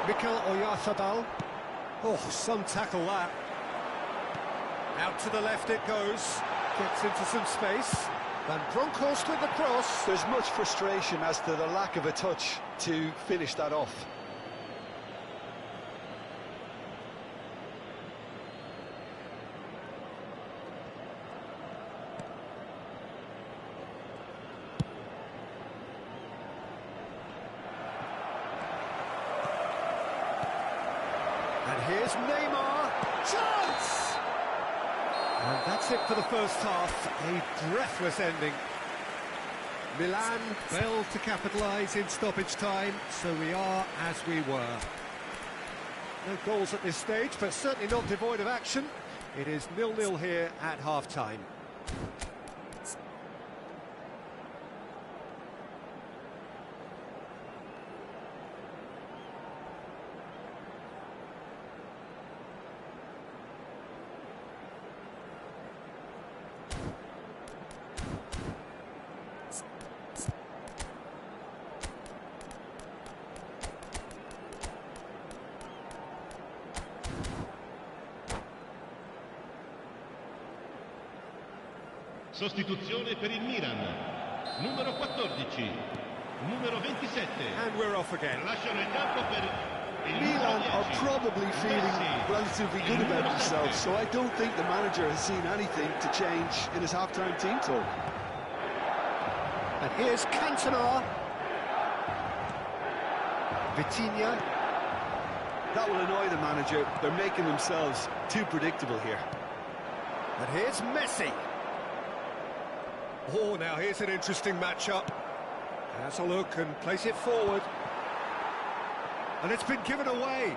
Mikel Oyarzabal. Oh, some tackle that. Out to the left it goes. Gets into some space. Van Bronckhorst with the cross. There's much frustration as to the lack of a touch to finish that off. And here's Neymar. Chance! And that's it for the first half. A breathless ending. Milan failed to capitalise in stoppage time, so we are as we were. No goals at this stage, but certainly not devoid of action. It is 0-0 here at half-time. Sostituzione per il Milan. Numero 14. Numero 27. And we're off again. Lasciano il campo per il Milan numero are 10. probably feeling relatively good about themselves, so I don't think the manager has seen anything to change in his half-time team talk. And here's Cantona. Vitinha. That will annoy the manager. They're making themselves too predictable here. And here's Messi. Oh, now here's an interesting matchup. Has a look and place it forward. And it's been given away.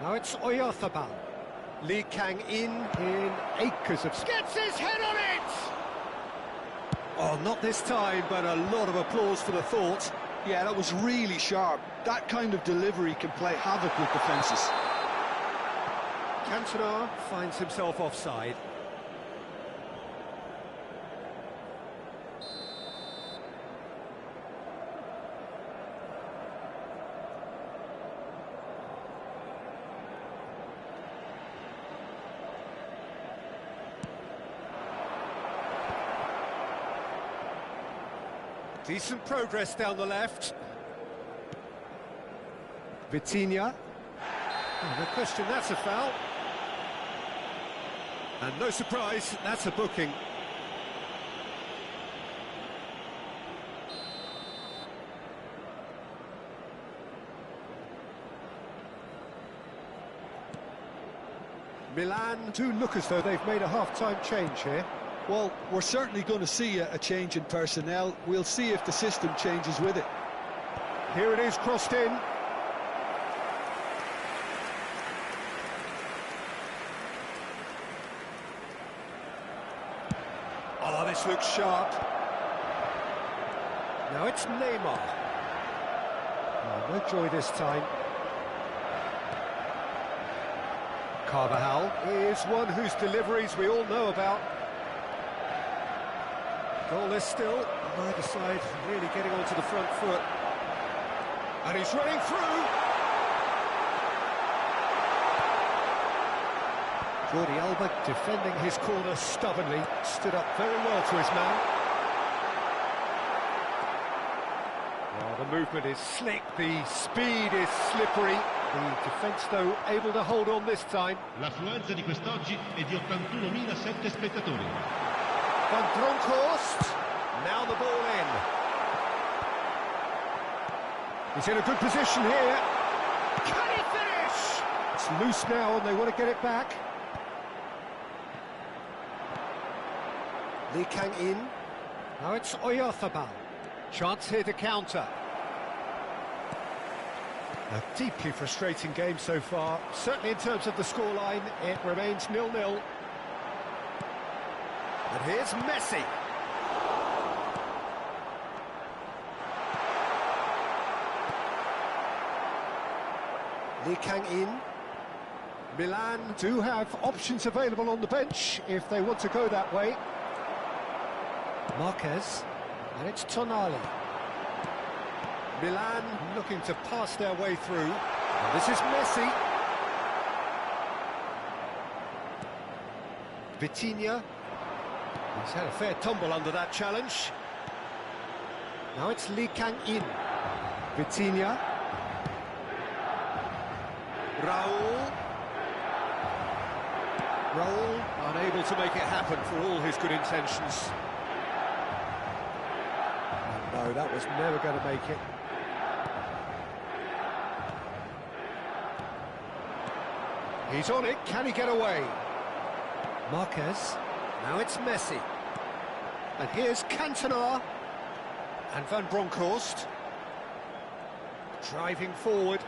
Now it's Oyarzabal. Lee Kang-in acres of... Gets his head on it! Oh, not this time, but a lot of applause for the thought. Yeah, that was really sharp. That kind of delivery can play havoc with defences. Cantona finds himself offside. Decent progress down the left. Vitinha. Oh, no question, that's a foul. And no surprise, that's a booking. Milan do look as though they've made a half-time change here. Well, we're certainly going to see a change in personnel. We'll see if the system changes with it. Here it is, crossed in. Oh, this looks sharp. Now it's Neymar. Oh, no joy this time. Carvajal is one whose deliveries we all know about. Goalless still, neither side really getting onto the front foot. And he's running through. Jordi Alba defending his corner stubbornly, stood up very well to his man. Well, the movement is slick, the speed is slippery. The defence, though, able to hold on this time. L'affluenza di quest'oggi è di 81.007 spettatori. Van Bronckhorst, now the ball in. He's in a good position here. Can he finish? It's loose now and they want to get it back. Lee Kang-in. Now it's Oyarzabal. Chance here to counter. A deeply frustrating game so far. Certainly in terms of the scoreline, it remains 0-0. And here's Messi. Lee Kang-in. Milan do have options available on the bench if they want to go that way. Marquez. And it's Tonali. Milan looking to pass their way through. And this is Messi. Vitinha. He's had a fair tumble under that challenge. Now it's Lee Kang-in. Vitinha. Raul. Raul unable to make it happen for all his good intentions. No, that was never going to make it. He's on it, can he get away? Marquez, now it's Messi. And here's Cantona. And Van Bronckhorst. Driving forward.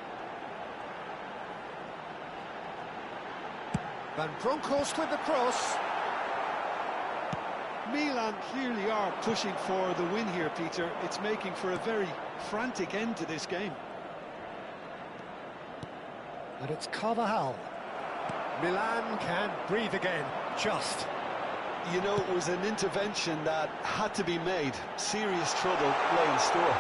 Van Bronckhorst with the cross. Milan clearly are pushing for the win here, Peter. It's making for a very frantic end to this game. And it's Carvajal. Milan can breathe again, just. You know, it was an intervention that had to be made. Serious trouble lay in store.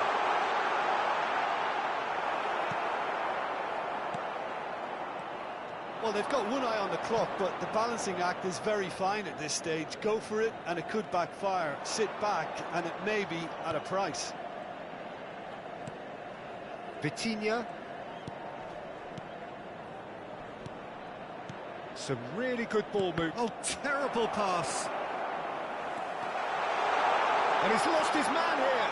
Well, they've got one eye on the clock, but the balancing act is very fine at this stage. Go for it, and it could backfire. Sit back, and it may be at a price. Vitinha. Some really good ball move. Oh, terrible pass. And he's lost his man here.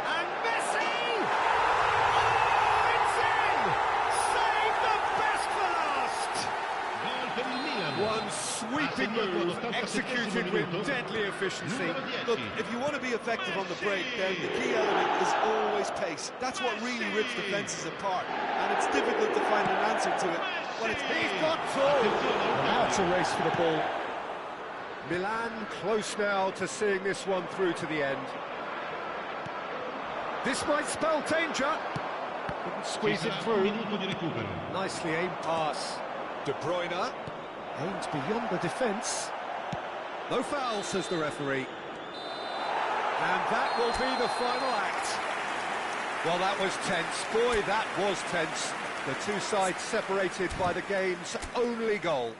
And Messi! Oh, it's in! Save the best for last! One sweeping move, executed with deadly efficiency. Look, if you want to be effective on the break, then the key element is always pace. That's what really rips defences apart. And it's difficult to find an answer to it. Well, He's got two! Now it's a race for the ball. Milan close now to seeing this one through to the end. This might spell danger. Couldn't squeeze it through. Nicely aimed pass. De Bruyne aims beyond the defence. No foul, says the referee. And that will be the final act. Well, that was tense. Boy, that was tense. The two sides separated by the game's only goal.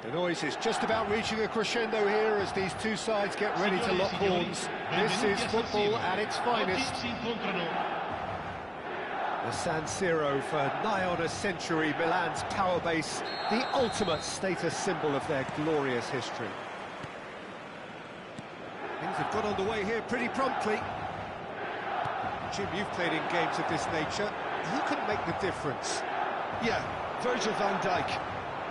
The noise is just about reaching a crescendo here as these two sides get ready to lock horns. This is football at its finest. The San Siro for nigh on a century, Milan's power base, the ultimate status symbol of their glorious history. Things have got underway here pretty promptly. Jim, you've played in games of this nature. Who can make the difference? Yeah, Virgil van Dijk.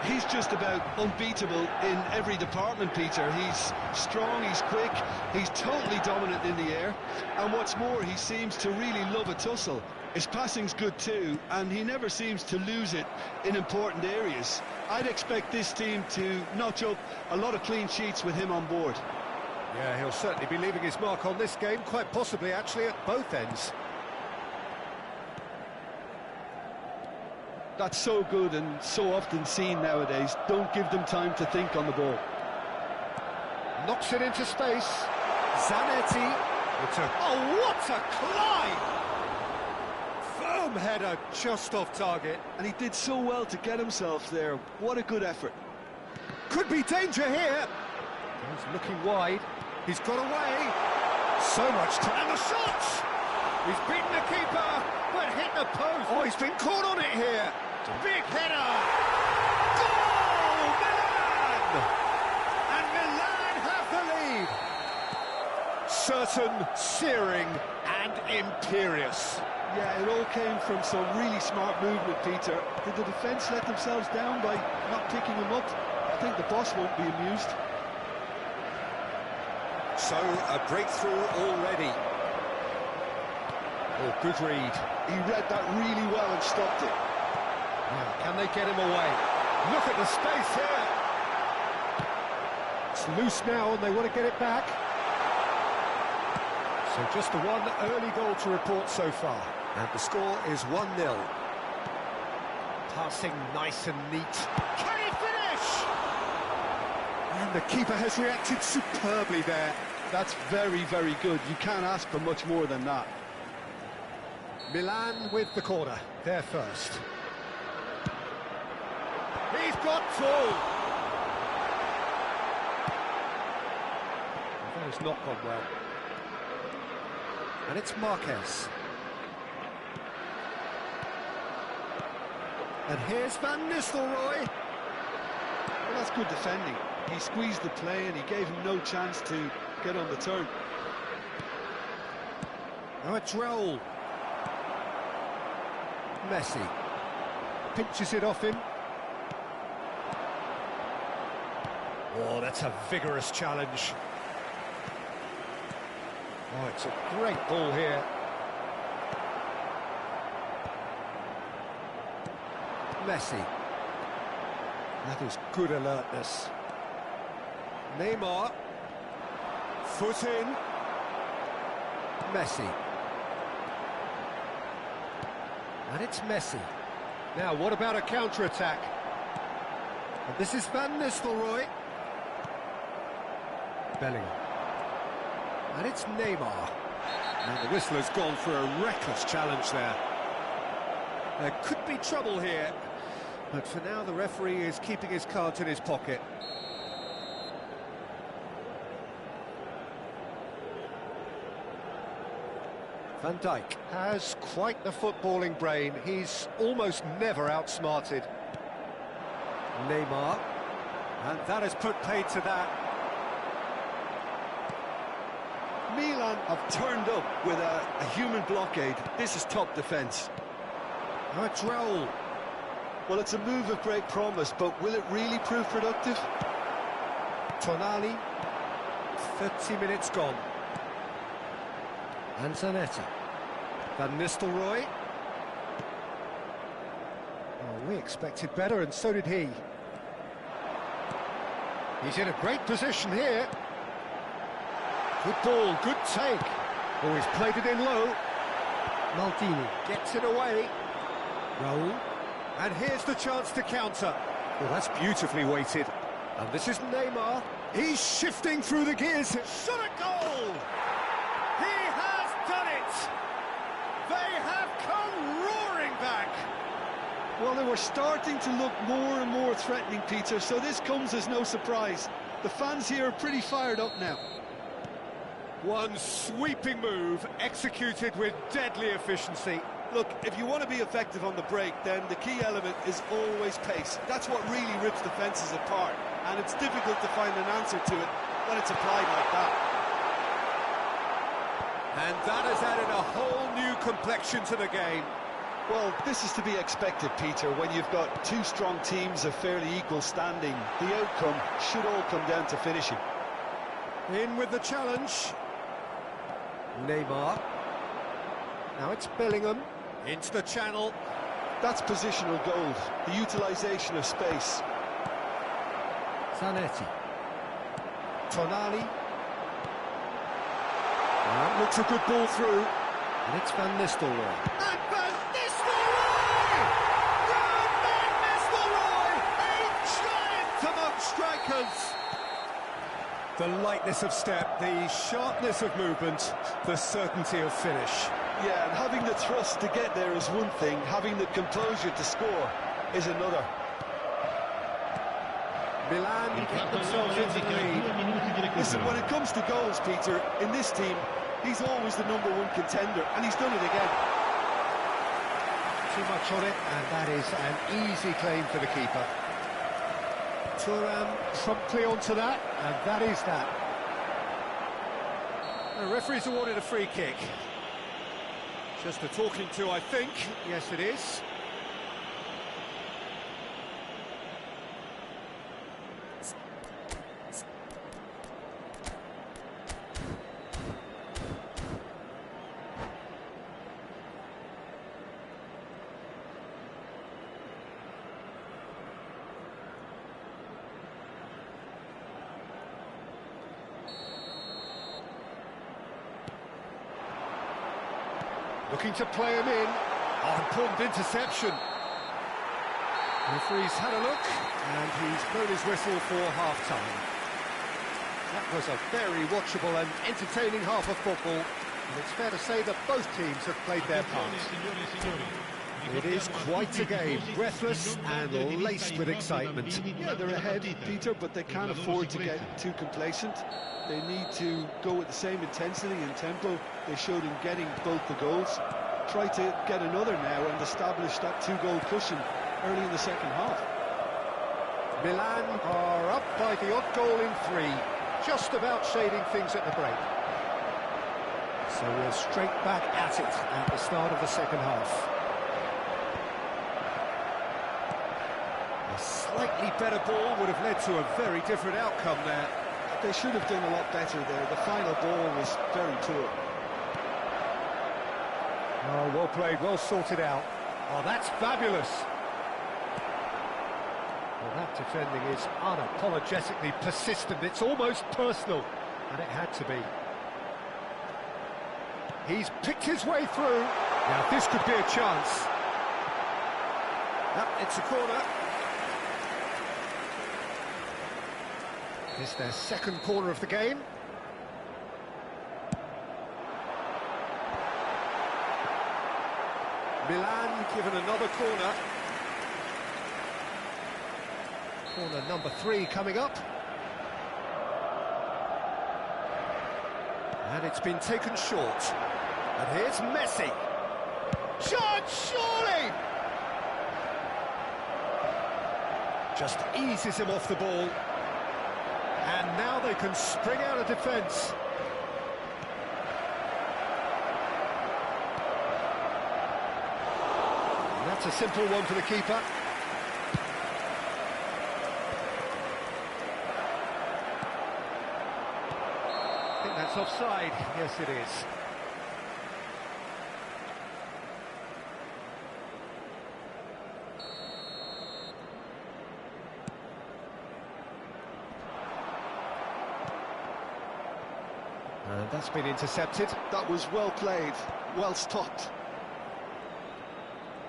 He's just about unbeatable in every department, Peter. He's strong, he's quick, he's totally dominant in the air, and what's more, he seems to really love a tussle. His passing's good too, and he never seems to lose it in important areas. I'd expect this team to notch up a lot of clean sheets with him on board. Yeah, he'll certainly be leaving his mark on this game, quite possibly actually at both ends. That's so good and so often seen nowadays. Don't give them time to think on the ball. Knocks it into space. Zanetti. Oh, what a climb! Firm header just off target. And he did so well to get himself there. What a good effort. Could be danger here. He's looking wide. He's got away. So much time. And the shot! He's beaten the keeper, but hit the post. Oh, he's been caught on it here. Big header! Goal! Milan! And Milan have the lead! Certain, searing and imperious. Yeah, it all came from some really smart movement, Peter. Did the defence let themselves down by not picking him up? I think the boss won't be amused. So, a breakthrough already. Oh, good read. He read that really well and stopped it. Now, can they get him away? Look at the space here. It's loose now and they want to get it back. So just the one early goal to report so far. And the score is 1-0. Passing nice and neat. Can he finish? And the keeper has reacted superbly there. That's very, very good. You can't ask for much more than that. Milan with the corner, they're first. He's got through. That has not gone well. And it's Marquez. And here's Van Nistelrooy. Well, that's good defending. He squeezed the play and he gave him no chance to get on the turn. Now it's Raul. Messi pinches it off him. Oh, that's a vigorous challenge. Oh, it's a great ball here. Messi. That is good alertness. Neymar. Foot in. Messi. And it's Messi. Now, what about a counter-attack? And this is Van Nistelrooy. Bellingham. And it's Neymar. Now, the whistler's gone for a reckless challenge there. There could be trouble here. But for now, the referee is keeping his cards in his pocket. Van Dijk has quite the footballing brain. He's almost never outsmarted. Neymar. And that has put paid to that. Milan have turned up with a human blockade. This is top defence. Now it's Raul. Well, it's a move of great promise, but will it really prove productive? Tonali. 30 minutes gone. And Zanetti. Van Nistelrooy. Oh, we expected better, and so did he. He's in a great position here. Good ball, good take. Oh, he's played it in low. Maldini gets it away. Raul. And here's the chance to counter. Well, that's beautifully weighted. And this is Neymar. He's shifting through the gears. Shot a goal! He has done it! They have come roaring back! Well, there we're starting to look more and more threatening, Peter, so this comes as no surprise. The fans here are pretty fired up now. One sweeping move, executed with deadly efficiency. Look, if you want to be effective on the break, then the key element is always pace. That's what really rips defences apart, and it's difficult to find an answer to it when it's applied like that. And that has added a whole new complexion to the game. Well, this is to be expected, Peter, when you've got two strong teams of fairly equal standing. The outcome should all come down to finishing. In with the challenge. Neymar. Now it's Bellingham. Into the channel. That's positional gold, the utilisation of space. Zanetti. Tonali. That looks a good ball through. And it's Van Nistelrooy. And Van Nistelrooy! Van Nistelrooy! A giant among strikers! The lightness of step, the sharpness of movement, the certainty of finish. Yeah, and having the thrust to get there is one thing, having the composure to score is another. Milan get themselves into the lead. Listen, when it comes to goals, Peter, in this team, he's always the #1 contender, and he's done it again. Too much on it, and that is an easy claim for the keeper. Thuram promptly onto that, and that is that. The referee's awarded a free kick. Just a talking to, I think. Yes, it is. Looking to play him in. Oh, important interception. The referee's had a look, and he's blown his whistle for half-time. That was a very watchable and entertaining half of football, and it's fair to say that both teams have played their part. It is quite a game, breathless and laced with excitement. Yeah, they're ahead, Peter, but they can't afford to get too complacent. They need to go with the same intensity and tempo they showed in getting both the goals. Try to get another now and establish that two-goal cushion early in the second half. Milan are up by the odd goal in 3, just about shading things at the break. So we're straight back at it at the start of the second half. A slightly better ball would have led to a very different outcome there. They should have done a lot better there. The final ball was very poor. Oh, well played, well sorted out. Oh, that's fabulous. Well, that defending is unapologetically persistent. It's almost personal, and it had to be. He's picked his way through. Now, this could be a chance. Yep, it's a corner. It's their second corner of the game. Milan given another corner. Corner number 3 coming up. And it's been taken short. And here's Messi. Shot, surely! Just eases him off the ball. And now they can spring out of defence. And that's a simple one for the keeper. I think that's offside. Yes, it is. And that's been intercepted. That was well played, well stopped.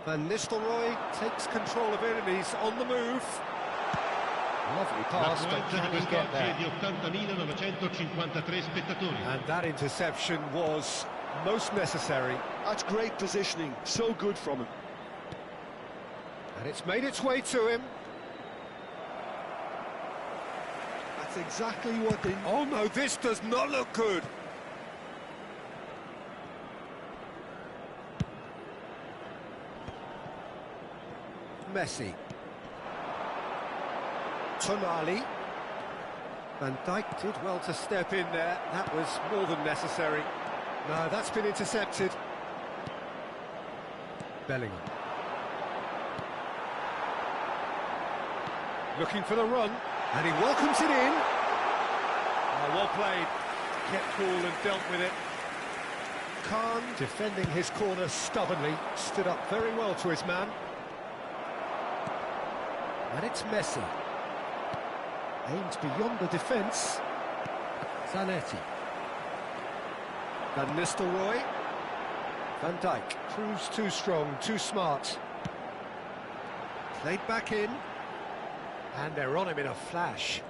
Van Nistelrooy takes control of it and he's on the move. Lovely pass, but can he get there? And that interception was most necessary. That's great positioning, so good from him. And it's made its way to him. That's exactly what they... Oh no, this does not look good. Messi. Tonali. Van Dijk did well to step in there. That was more than necessary. No, that's been intercepted. Bellingham. Looking for the run, and he welcomes it in. Oh, well played. Kept cool and dealt with it. Khan, defending his corner stubbornly, stood up very well to his man. And it's Messi. Aims beyond the defence. Zanetti. Van Nistelrooy. Van Dijk proves too strong, too smart. Played back in. And they're on him in a flash.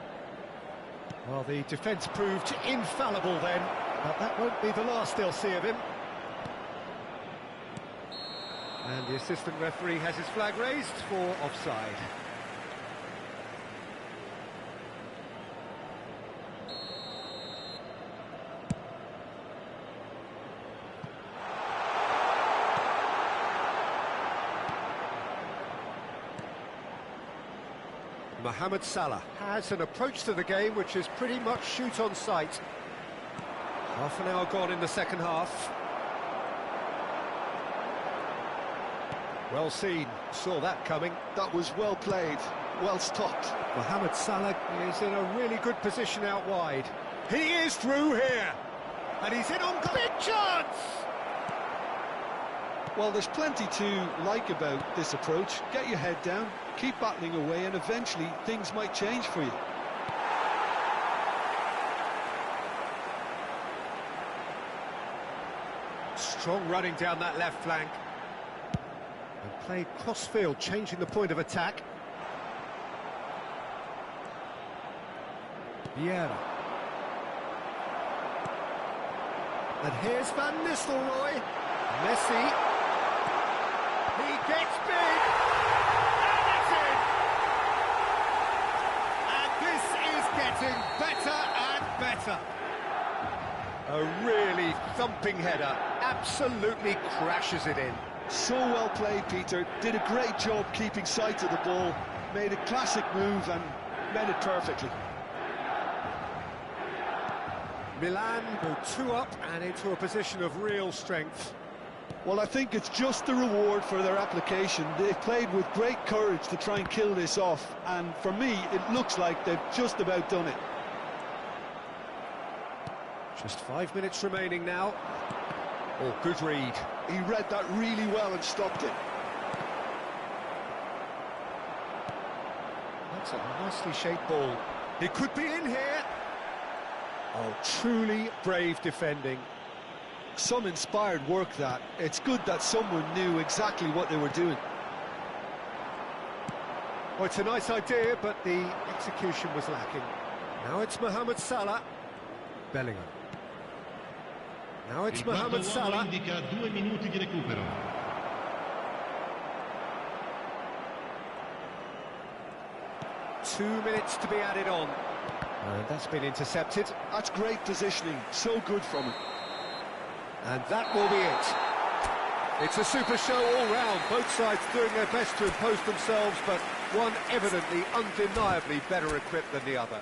Well, the defence proved infallible then, but that won't be the last they'll see of him. And the assistant referee has his flag raised for offside. Mohamed Salah has an approach to the game which is pretty much shoot on sight. Half an hour gone in the second half. Well seen, saw that coming. That was well played, well stopped. Mohamed Salah is in a really good position out wide. He is through here, and he's in on big chance! Well, there's plenty to like about this approach. Get your head down, keep battling away, and eventually things might change for you. Strong running down that left flank. And played cross-field, changing the point of attack. Vieira. And here's Van Nistelrooy. Messi. He gets big. And it's in. And this is getting better and better. A really thumping header. Absolutely crashes it in. So well played, Peter. Did a great job keeping sight of the ball. Made a classic move and met it perfectly. Milan go 2 up and into a position of real strength. Well, I think it's just the reward for their application. They've played with great courage to try and kill this off, and for me, it looks like they've just about done it. Just 5 minutes remaining now. Oh, good read. He read that really well and stopped it. That's a nicely shaped ball. It could be in here. Oh, truly brave defending. Some inspired work that. It's good that someone knew exactly what they were doing. Well, it's a nice idea, but the execution was lacking. Now it's Mohamed Salah. Bellingham. Now it's Mohamed Salah. Indica 2 minuti di recupero. Two minutes to be added on. And that's been intercepted. That's great positioning. So good from him. And that will be it. It's a super show all round. Both sides doing their best to impose themselves, but one evidently, undeniably better equipped than the other.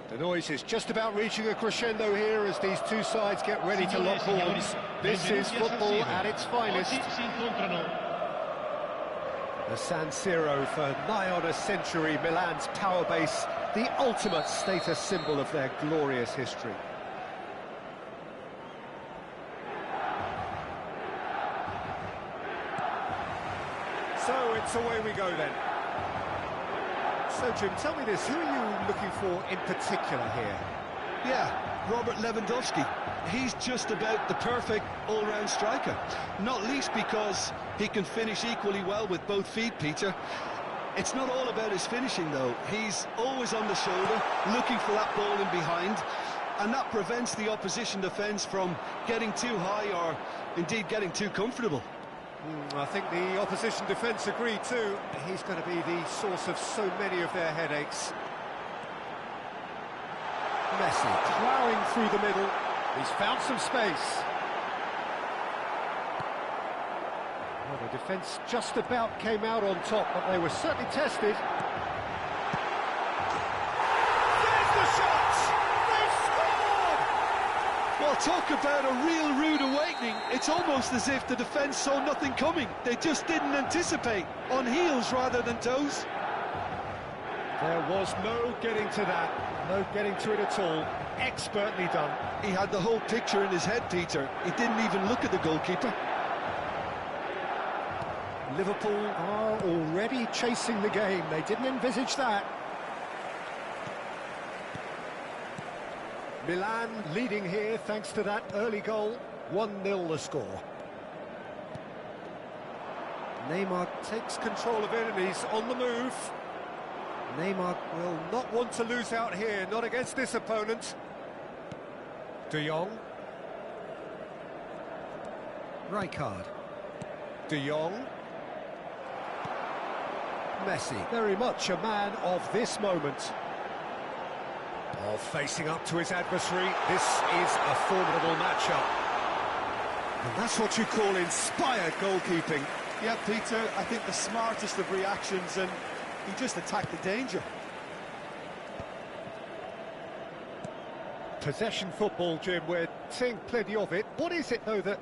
The noise is just about reaching a crescendo here as these two sides get ready to lock horns. This is football at its finest. The San Siro for nigh on a century, Milan's power base, the ultimate status symbol of their glorious history. So it's away we go then. So Jim, tell me this, who are you looking for in particular here? Yeah, Robert Lewandowski. He's just about the perfect all-round striker. Not least because he can finish equally well with both feet, Peter. It's not all about his finishing, though. He's always on the shoulder, looking for that ball in behind, and that prevents the opposition defence from getting too high or, indeed, getting too comfortable. I think the opposition defence agree too. He's going to be the source of so many of their headaches. Messi ploughing through the middle. He's found some space. Well, the defence just about came out on top, but they were certainly tested. There's the shot! They've scored! Well, talk about a real rude awakening. It's almost as if the defence saw nothing coming. They just didn't anticipate, on heels rather than toes. There was no getting to that, no getting to it at all. Expertly done. He had the whole picture in his head, Peter. He didn't even look at the goalkeeper. Liverpool are already chasing the game. They didn't envisage that. Milan leading here thanks to that early goal. 1-0 the score. Neymar takes control of it and he's on the move. Neymar will not want to lose out here, not against this opponent. De Jong. Rijkaard. De Jong. Messi, very much a man of this moment. Oh, facing up to his adversary, this is a formidable matchup. And that's what you call inspired goalkeeping. Yeah, Peter, I think the smartest of reactions, and he just attacked the danger. Possession football, Jim, we're seeing plenty of it. What is it, though, that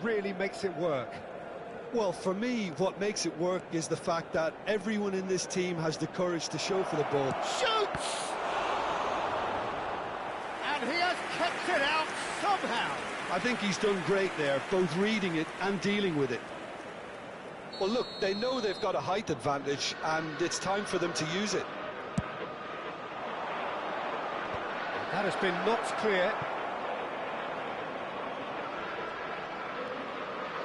really makes it work? Well, for me, what makes it work is the fact that everyone in this team has the courage to show for the ball. Shoots! And he has kept it out somehow. I think he's done great there, both reading it and dealing with it. Well, look, they know they've got a height advantage, and it's time for them to use it. That has been knocked clear.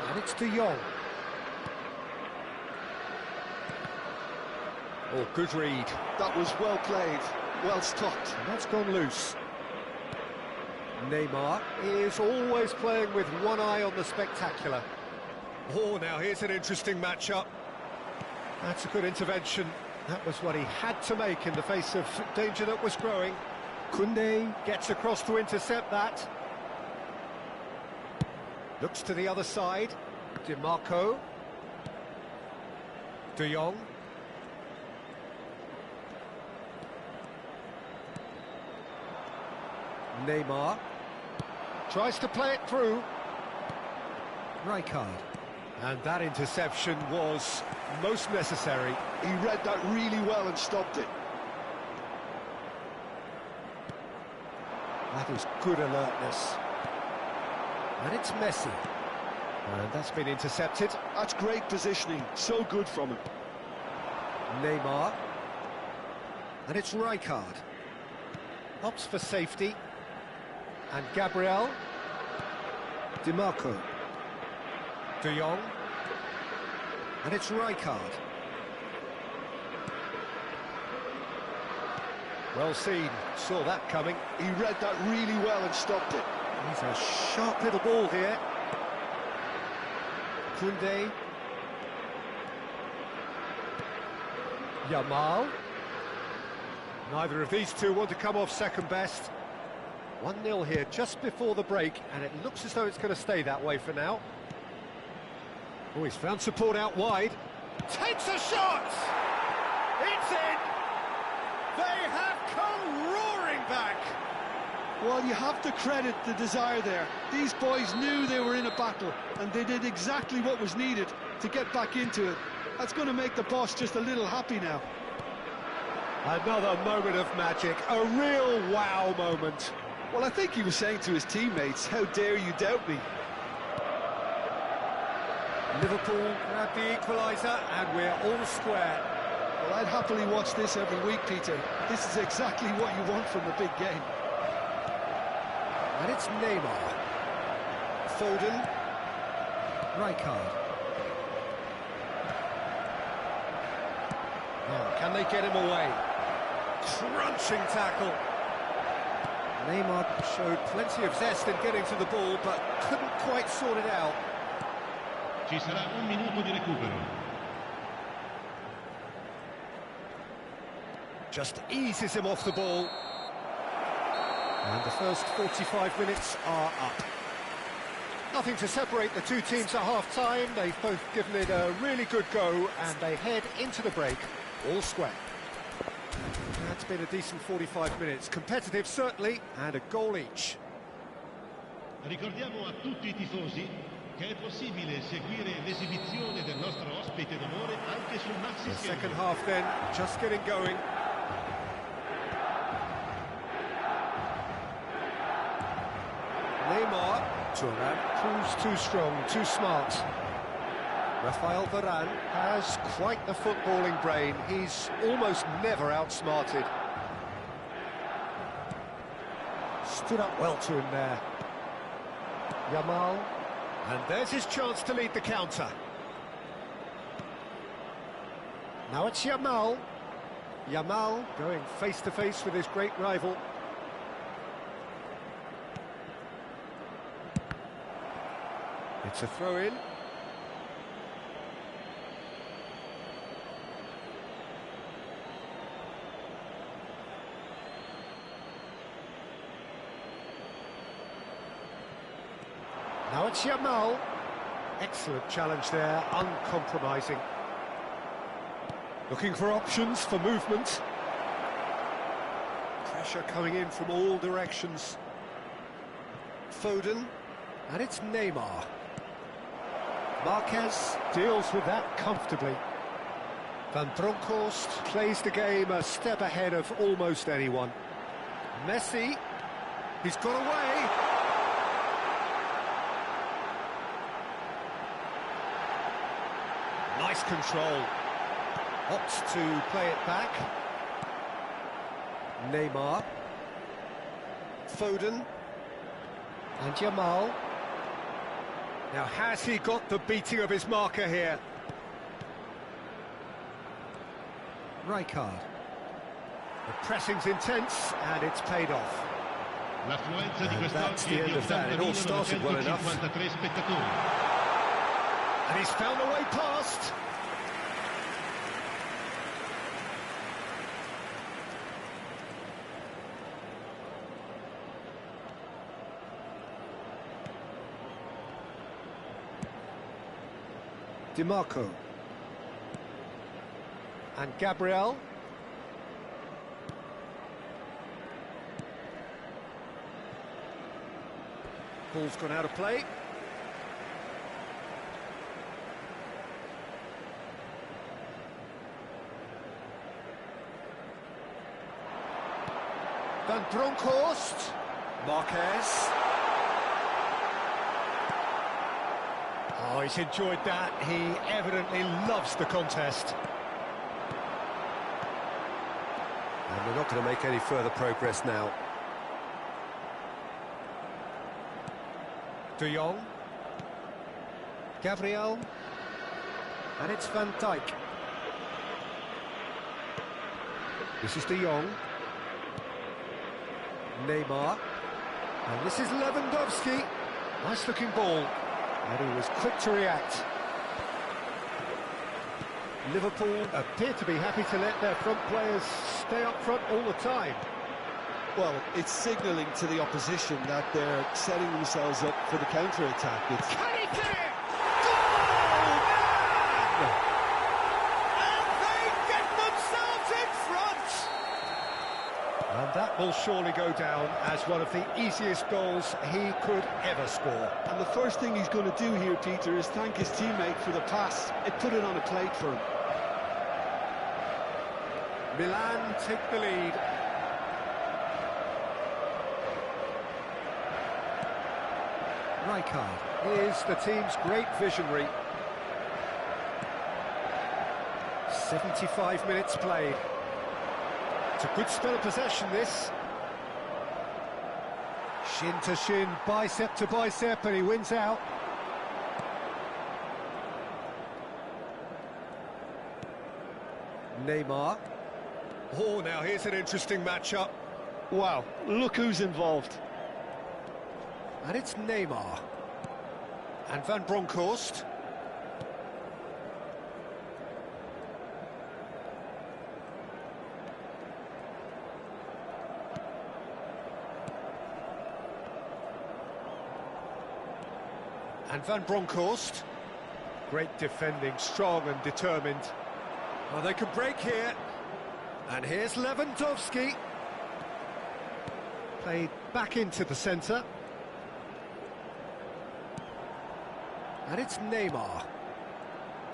And it's De Jong. Oh, good read. That was well played, well stopped. And that's gone loose. Neymar is always playing with one eye on the spectacular. Oh, now here's an interesting matchup. That's a good intervention. That was what he had to make in the face of danger that was growing. Koundé gets across to intercept that. Looks to the other side. DiMarco. De Jong. Neymar tries to play it through. Rijkaard. And that interception was most necessary. He read that really well and stopped it. That is good alertness. And it's Messi. And that's been intercepted. That's great positioning, so good from him. Neymar. And it's Rijkaard. Opts for safety. And Gabriel. DiMarco. De Jong. And it's Rijkaard. Well seen, saw that coming. He read that really well and stopped it. He's a sharp little ball here. Koundé. Yamal. Neither of these two want to come off second best. 1-0 here just before the break, and it looks as though it's going to stay that way for now. Oh, he's found support out wide. Takes a shot! It's in! They have come roaring back! Well, you have to credit the desire there. These boys knew they were in a battle, and they did exactly what was needed to get back into it. That's going to make the boss just a little happy now. Another moment of magic, a real wow moment. Well, I think he was saying to his teammates, how dare you doubt me? Liverpool grab the equaliser, and we're all square. Well, I'd happily watch this every week, Peter. This is exactly what you want from a big game. And it's Neymar. Foden. Rijkaard. Now, can they get him away? Crunching tackle. Neymar showed plenty of zest in getting to the ball, but couldn't quite sort it out. Ci sarà un minuto di recupero. Just eases him off the ball. And the first 45 minutes are up. Nothing to separate the two teams at half-time. They've both given it a really good go, and they head into the break all square. That's been a decent 45 minutes. Competitive, certainly, and a goal each. Ricordiamo a tutti I tifosi che è possibile seguire l'esibizione del nostro ospite d'onore anche sul maxi The schermo. second half then, just getting going. Neymar. Varane proves too strong, too smart. Rafael Varane has quite the footballing brain. He's almost never outsmarted. Stood up well to him there. Yamal. And there's his chance to lead the counter. Now it's Yamal. Yamal going face-to-face with his great rival. It's a throw-in. Now it's Yamal. Excellent challenge there, uncompromising. Looking for options for movement. Pressure coming in from all directions. Foden, and it's Neymar. Marquez deals with that comfortably. Van Bronckhorst plays the game a step ahead of almost anyone. Messi, he's got away. Nice control. Opts to play it back. Neymar. Foden. And Yamal. Now, has he got the beating of his marker here? Rijkaard. The pressing's intense, and it's paid off. L'affluenza di And that's the end of that. It all started well enough. 80.953 spettatori. And he's found a way past. DiMarco. And Gabriel. Ball's gone out of play. Van Bronckhorst. Marquez. Oh, he's enjoyed that. He evidently loves the contest. And we're not going to make any further progress now. De Jong. Gabriel. And it's Van Dijk. This is De Jong. Neymar. And this is Lewandowski. Nice looking ball. And he was quick to react. Liverpool appear to be happy to let their front players stay up front all the time. Well, it's signalling to the opposition that they're setting themselves up for the counter-attack. It's... Can he get it? Goal, man! And they get themselves in front! And that will surely go down as one of the easiest goals he could ever score. And the first thing he's going to do here, Peter, is thank his teammate for the pass. It put it on a plate for him. Milan take the lead. Rijkaard is the team's great visionary. 75 minutes played. It's a good spell of possession, this. Shin to shin, bicep to bicep, and he wins out. Neymar. Oh, now here's an interesting matchup. Wow, look who's involved. And it's Neymar. And Van Bronckhorst. And Van Bronckhorst. Great defending, strong and determined. Well, they can break here. And here's Lewandowski. Played back into the centre. And it's Neymar.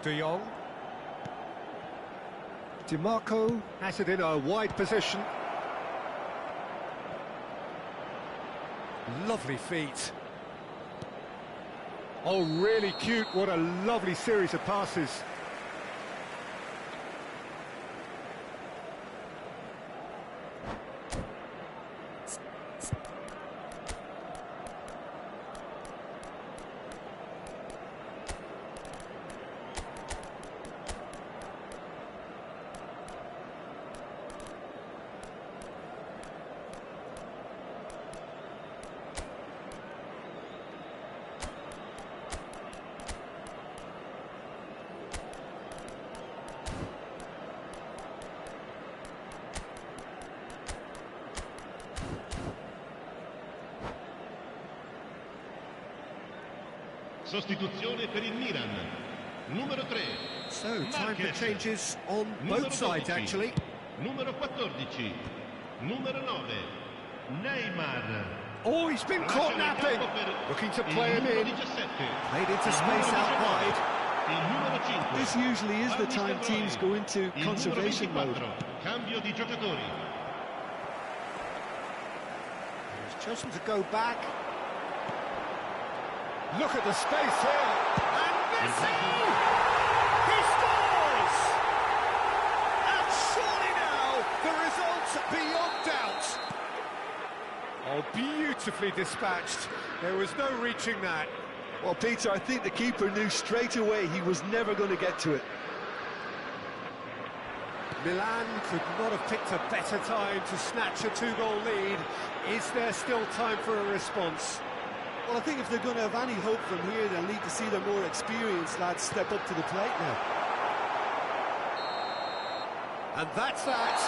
De Jong. Di Marco has it in a wide position. Lovely feet. Oh, really cute. What a lovely series of passes. Sostituzione per il Milan. Numero 3. So, time for changes on both sides, actually. Numero 14. Numero 9. Neymar. Oh, he's been caught napping. Looking to play him in. Played into space out wide. This usually is the time teams go into conservation mode. Cambio di giocatori. He's chosen to go back. Look at the space here. And Messi! He scores! And surely now, the results are beyond doubt. Oh, beautifully dispatched. There was no reaching that. Well, Peter, I think the keeper knew straight away he was never going to get to it. Milan could not have picked a better time to snatch a two-goal lead. Is there still time for a response? Well, I think if they're going to have any hope from here, they'll need to see their more experienced lads step up to the plate now. And that's that.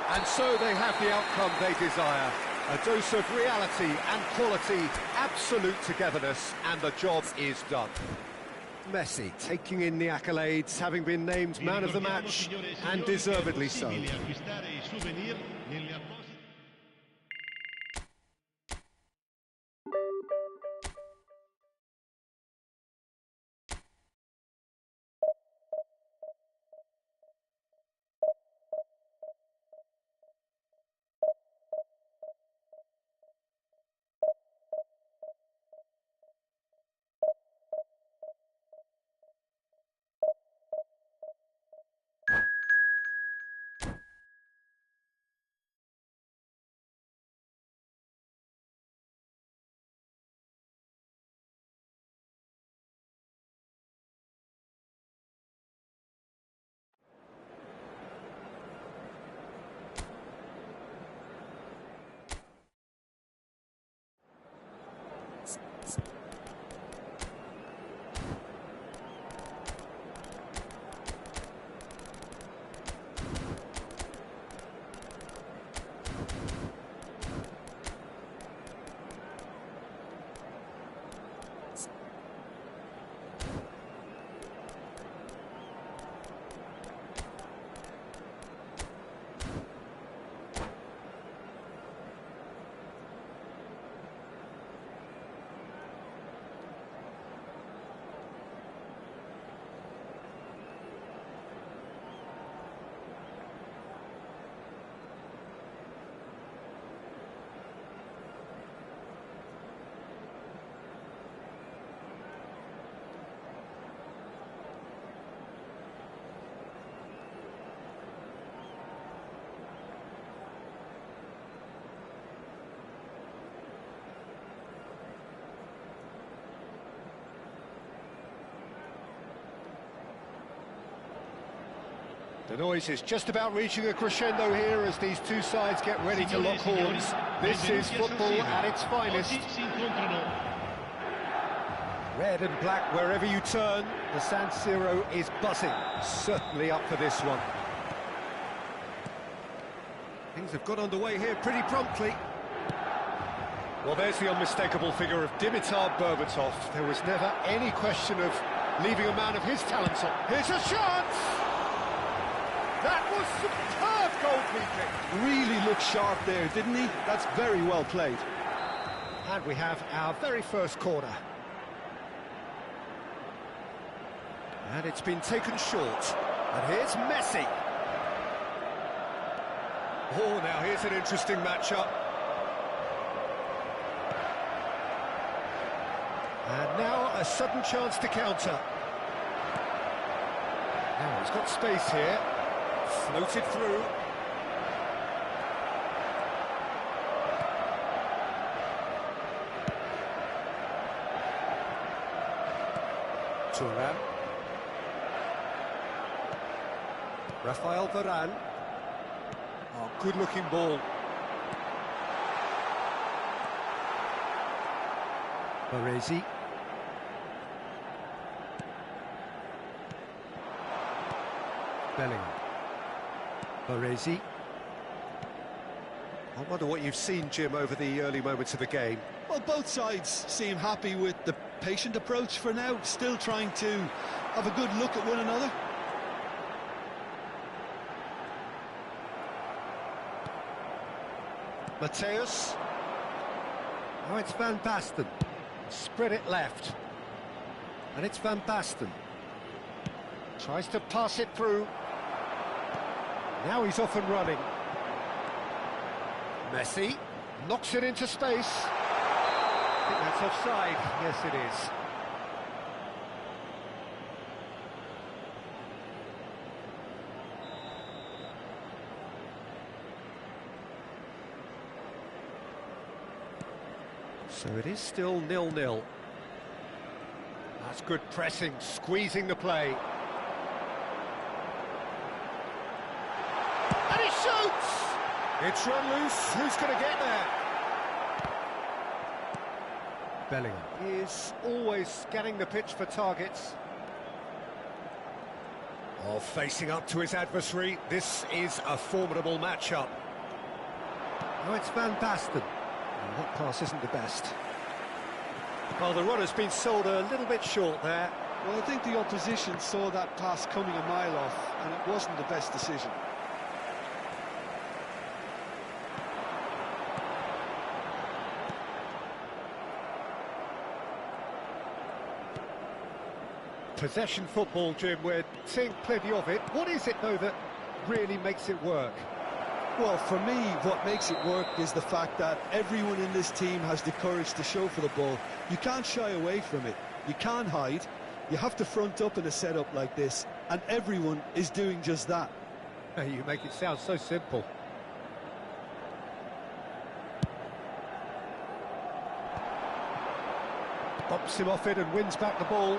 And so they have the outcome they desire. A dose of reality and quality, absolute togetherness, and the job is done. Messi taking in the accolades, having been named man of the match, and deservedly so. The noise is just about reaching a crescendo here as these two sides get ready to lock horns. This is football at its finest. Red and black wherever you turn, the San Siro is buzzing. Certainly up for this one. Things have got underway here pretty promptly. Well, there's the unmistakable figure of Dimitar Berbatov. There was never any question of leaving a man of his talents on. Here's a chance! That was superb goalkeeping. Really looked sharp there, didn't he? That's very well played. And we have our very first corner. And it's been taken short. And here's Messi. Oh, now here's an interesting matchup. And now a sudden chance to counter. Now he's got space here. Floated through. Thuram. Rafael Varane. Oh, good-looking ball. Baresi. Bellingham. Baresi. I wonder what you've seen, Jim, over the early moments of the game. Well, both sides seem happy with the patient approach for now, still trying to have a good look at one another. Mateus. Oh, it's Van Basten. Spread it left. And it's Van Basten. Tries to pass it through. Now he's off and running. Messi knocks it into space. I think that's offside. Yes, it is. So it is still 0-0. That's good pressing, squeezing the play. And he shoots! It's run loose. Who's going to get there? Bellingham is always scanning the pitch for targets. Oh, facing up to his adversary. This is a formidable matchup. Now it's Van Basten. And that pass isn't the best. Well, the runner's been sold a little bit short there. Well, I think the opposition saw that pass coming a mile off, and it wasn't the best decision. Possession football, Jim, we're seeing plenty of it. What is it, though, that really makes it work? Well, for me, what makes it work is the fact that everyone in this team has the courage to show for the ball. You can't shy away from it. You can't hide. You have to front up in a setup like this, and everyone is doing just that. You make it sound so simple. Bumps him off it and wins back the ball.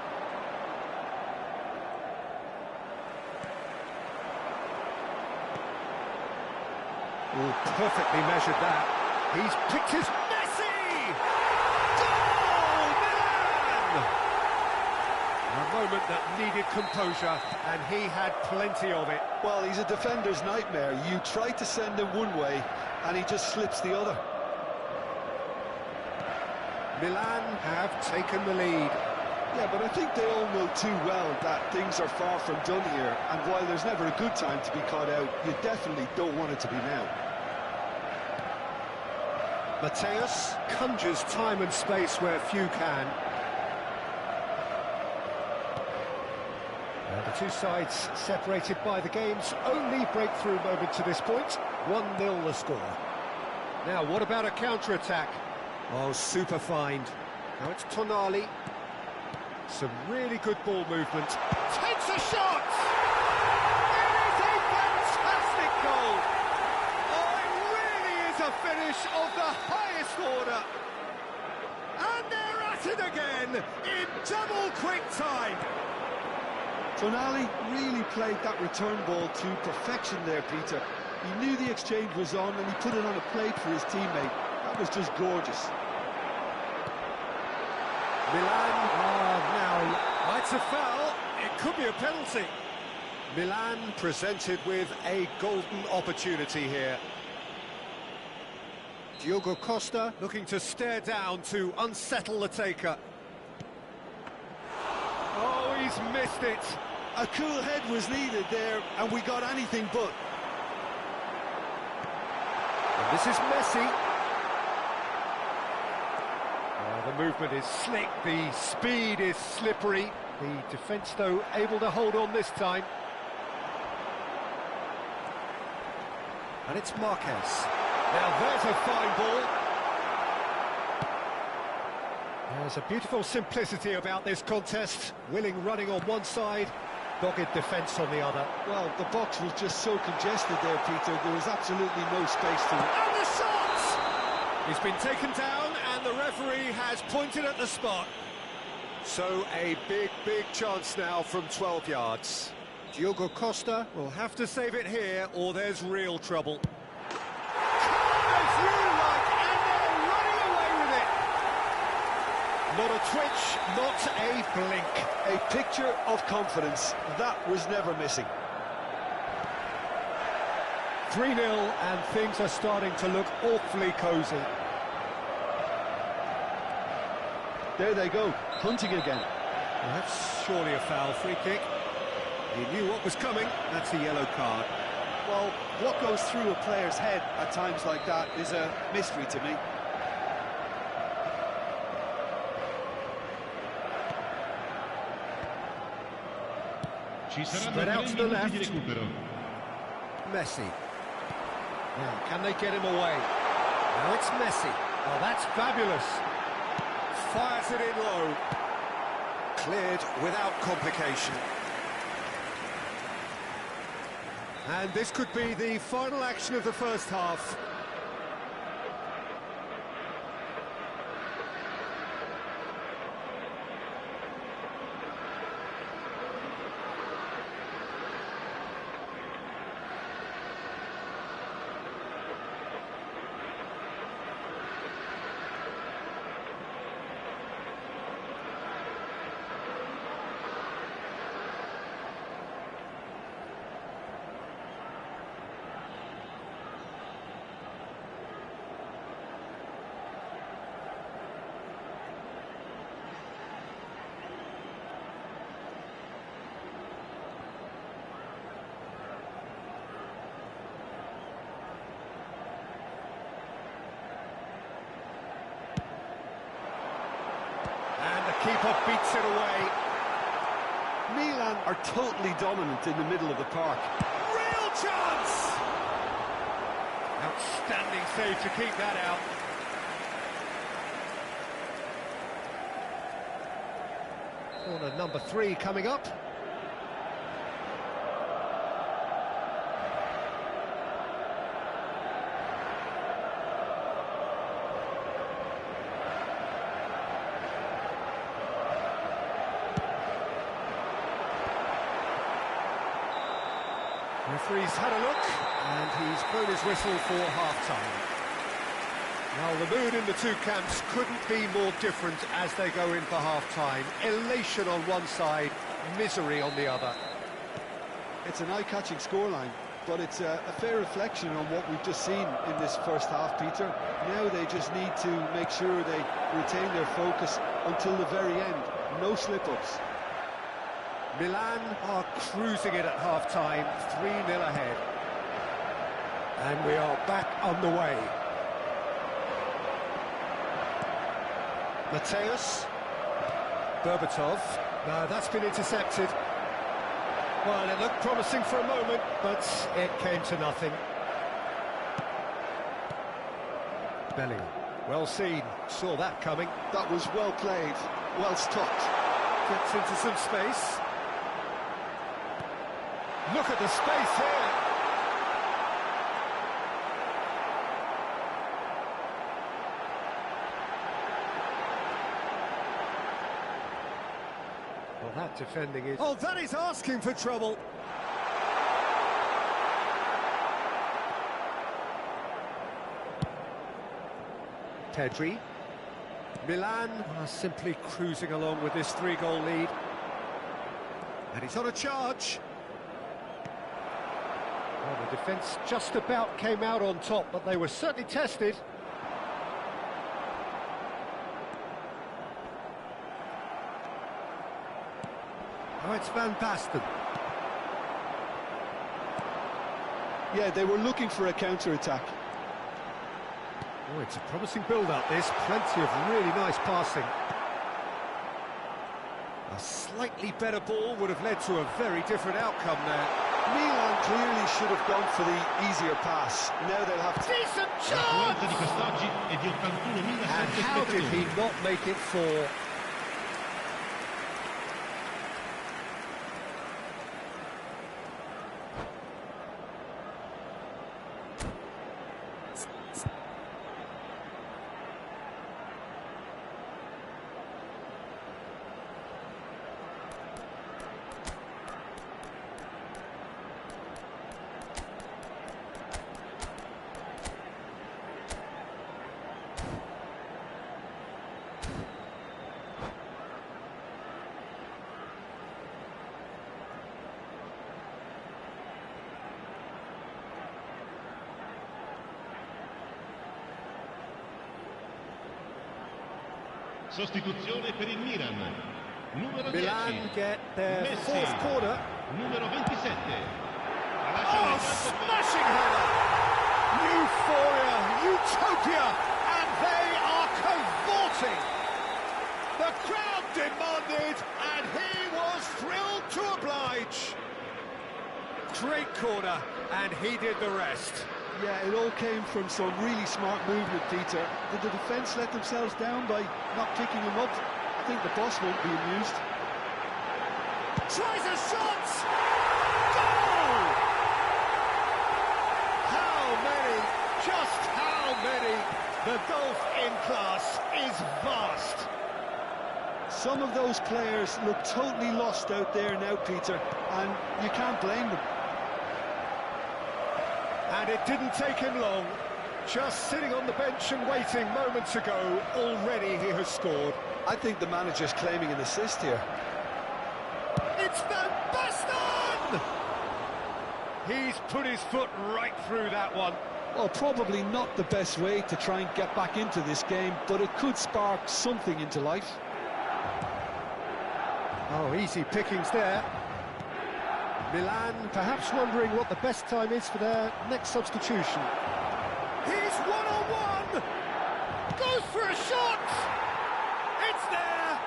Oh, perfectly measured that. He's picked his Messi! Goal! moment that needed composure, and he had plenty of it. Well, he's a defender's nightmare. You try to send him one way, and he just slips the other. Milan have taken the lead. Yeah, but I think they all know too well that things are far from done here, and while there's never a good time to be caught out, you definitely don't want it to be now. Mateus conjures time and space where few can. And the two sides separated by the game's only breakthrough moment to this point. 1-0 the score. Now, what about a counter-attack? Oh, super find. Now it's Tonali. Some really good ball movement. Takes a shot! It is a fantastic goal! Oh, it really is a finish of the highest order. And they're at it again in double quick time. Tonali really played that return ball to perfection there, Peter. He knew the exchange was on and he put it on a plate for his teammate. That was just gorgeous. Milan are now, it's a foul, it could be a penalty. Milan presented with a golden opportunity here. Diogo Costa looking to stare down to unsettle the taker. Oh, he's missed it. A cool head was needed there, and we got anything but. And this is Messi. The movement is slick, the speed is slippery. The defence, though, able to hold on this time. And it's Marquez. Now there's a fine ball. There's a beautiful simplicity about this contest. Willing running on one side, dogged defence on the other. Well, the box was just so congested there, Peter. There was absolutely no space to it. And the shot! He's been taken down, and the referee has pointed at the spot. So a big, big chance now from 12 yards. Diogo Costa will have to save it here, or there's real trouble. Corners you like, and they're running away with it. Not a twitch, not a blink. A picture of confidence. That was never missing. 3-0, and things are starting to look awfully cosy. There they go, hunting again. Well, that's surely a foul. Free kick. He knew what was coming. That's a yellow card. Well, what goes through a player's head at times like that is a mystery to me. Spread out to the left. Messi. Now, can they get him away? Now it's Messi. Oh, that's fabulous. Fires it in low. Cleared without complication. And this could be the final action of the first half. Keeper beats it away. Milan are totally dominant in the middle of the park. Real chance! Outstanding save to keep that out. Corner number 3 coming up. Referee's had a look, and he's blown his whistle for half-time. Well, the mood in the two camps couldn't be more different as they go in for half-time. Elation on one side, misery on the other. It's an eye-catching scoreline, but it's a fair reflection on what we've just seen in this first half, Peter. Now they just need to make sure they retain their focus until the very end. No slip-ups. Milan are cruising it at half-time, 3-0 ahead. And we are back on the way. Mateus. Berbatov. No, that's been intercepted. Well, it looked promising for a moment, but it came to nothing. Bellingham. Well seen. Saw that coming. That was well played, well stopped. Gets into some space. Look at the space here. Well, that defending is... Oh, that is asking for trouble. Pedri. Milan are simply cruising along with this 3-goal lead. And he's on a charge. Well, the defence just about came out on top, but they were certainly tested. Oh, it's Van Basten. Yeah, they were looking for a counter-attack. Oh, it's a promising build-up, this. Plenty of really nice passing. A slightly better ball would have led to a very different outcome there. Milan clearly should have gone for the easier pass. Now they'll have to... Decent L'affluenza chance! di quest'oggi è di 81.000 And how did he not make it four? Sostituzione per il Milan. Numero 10. Milan get their Messi. fourth quarter. Numero 27. Oh, smashing header! Euphoria, utopia, and they are cavorting. The crowd demanded, and he was thrilled to oblige. Great corner, and he did the rest. Yeah, it all came from some really smart movement, Peter. Did the defence let themselves down by not picking him up? I think the boss won't be amused. Tries a shot! Goal! How many? Just how many? The gulf in class is vast. Some of those players look totally lost out there now, Peter, and you can't blame them. And it didn't take him long. Just sitting on the bench and waiting moments ago, already he has scored. I think the manager's claiming an assist here. It's Van Basten! He's put his foot right through that one. Well, probably not the best way to try and get back into this game, but it could spark something into life. Oh, easy pickings there. Milan perhaps wondering what the best time is for their next substitution. He's one-on-one! Goes for a shot! It's there!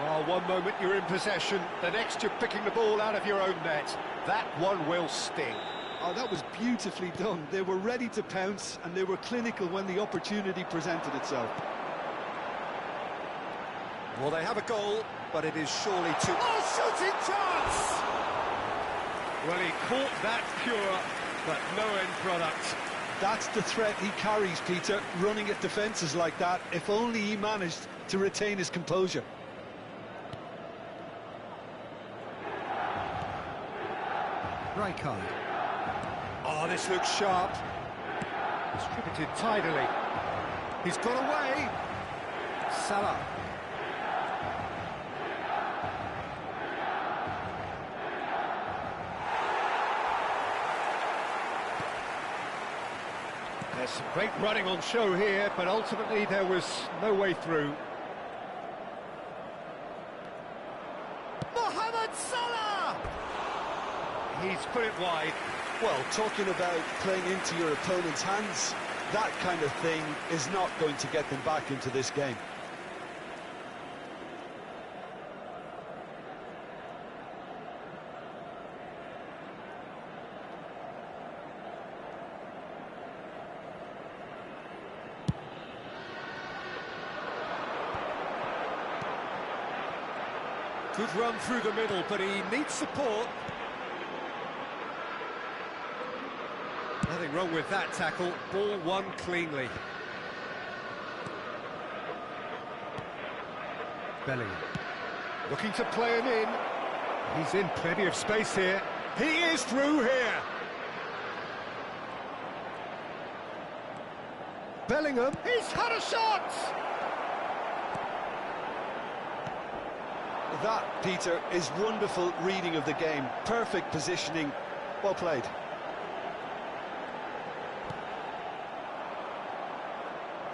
Oh, one moment you're in possession, the next you're picking the ball out of your own net. That one will sting. Oh, that was beautifully done. They were ready to pounce, and they were clinical when the opportunity presented itself. Well, they have a goal, but it is surely too... Oh, shooting chance! Well, he caught that pure, but no end product. That's the threat he carries, Peter, running at defences like that, if only he managed to retain his composure. Rijkaard. Oh, this looks sharp. Distributed tidily. He's got away. Salah. There's some great running on show here, but ultimately there was no way through. Mohamed Salah! He's put it wide. Well, talking about playing into your opponent's hands, that kind of thing is not going to get them back into this game. Good run through the middle, but he needs support. Nothing wrong with that tackle. Ball won cleanly. Bellingham. Looking to play him in. He's in plenty of space here. He is through here. Bellingham. He's had a shot! That, Peter, is wonderful reading of the game. Perfect positioning. Well played.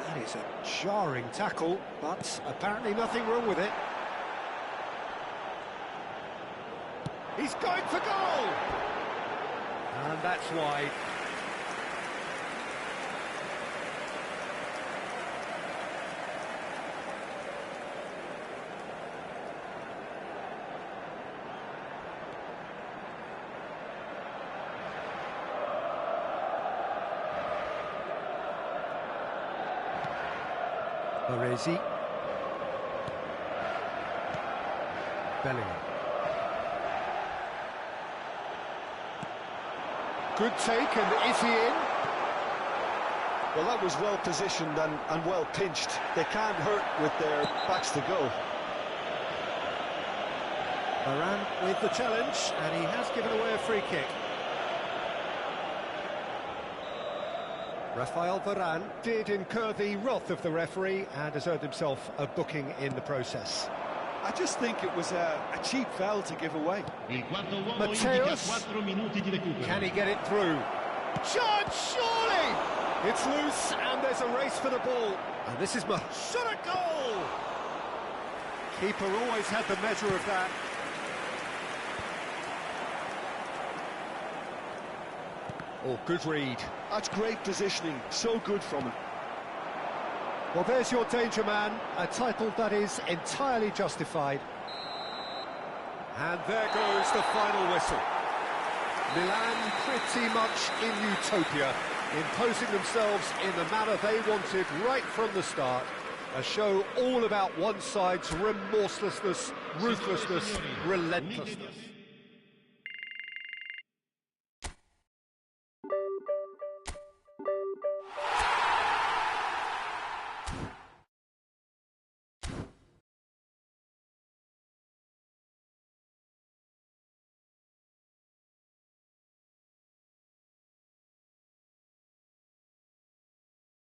That is a jarring tackle, but apparently nothing wrong with it. He's going for goal! And that's wide. Baresi. Bellingham. Good take, and is he in? Well, that was well positioned and well pinched. They can't hurt with their backs to goal. Varane with the challenge, and he has given away a free kick. Rafael Varane did incur the wrath of the referee and has earned himself a booking in the process. I just think it was a cheap foul to give away. Mateus, can he get it through? Shot, surely! It's loose and there's a race for the ball. And this is shot a goal! Keeper always had the measure of that. Oh, good read. That's great positioning, so good from him. Well, there's your danger man, a title that is entirely justified. And there goes the final whistle. Milan pretty much in utopia, imposing themselves in the manner they wanted right from the start. A show all about one side's remorselessness, ruthlessness, relentlessness.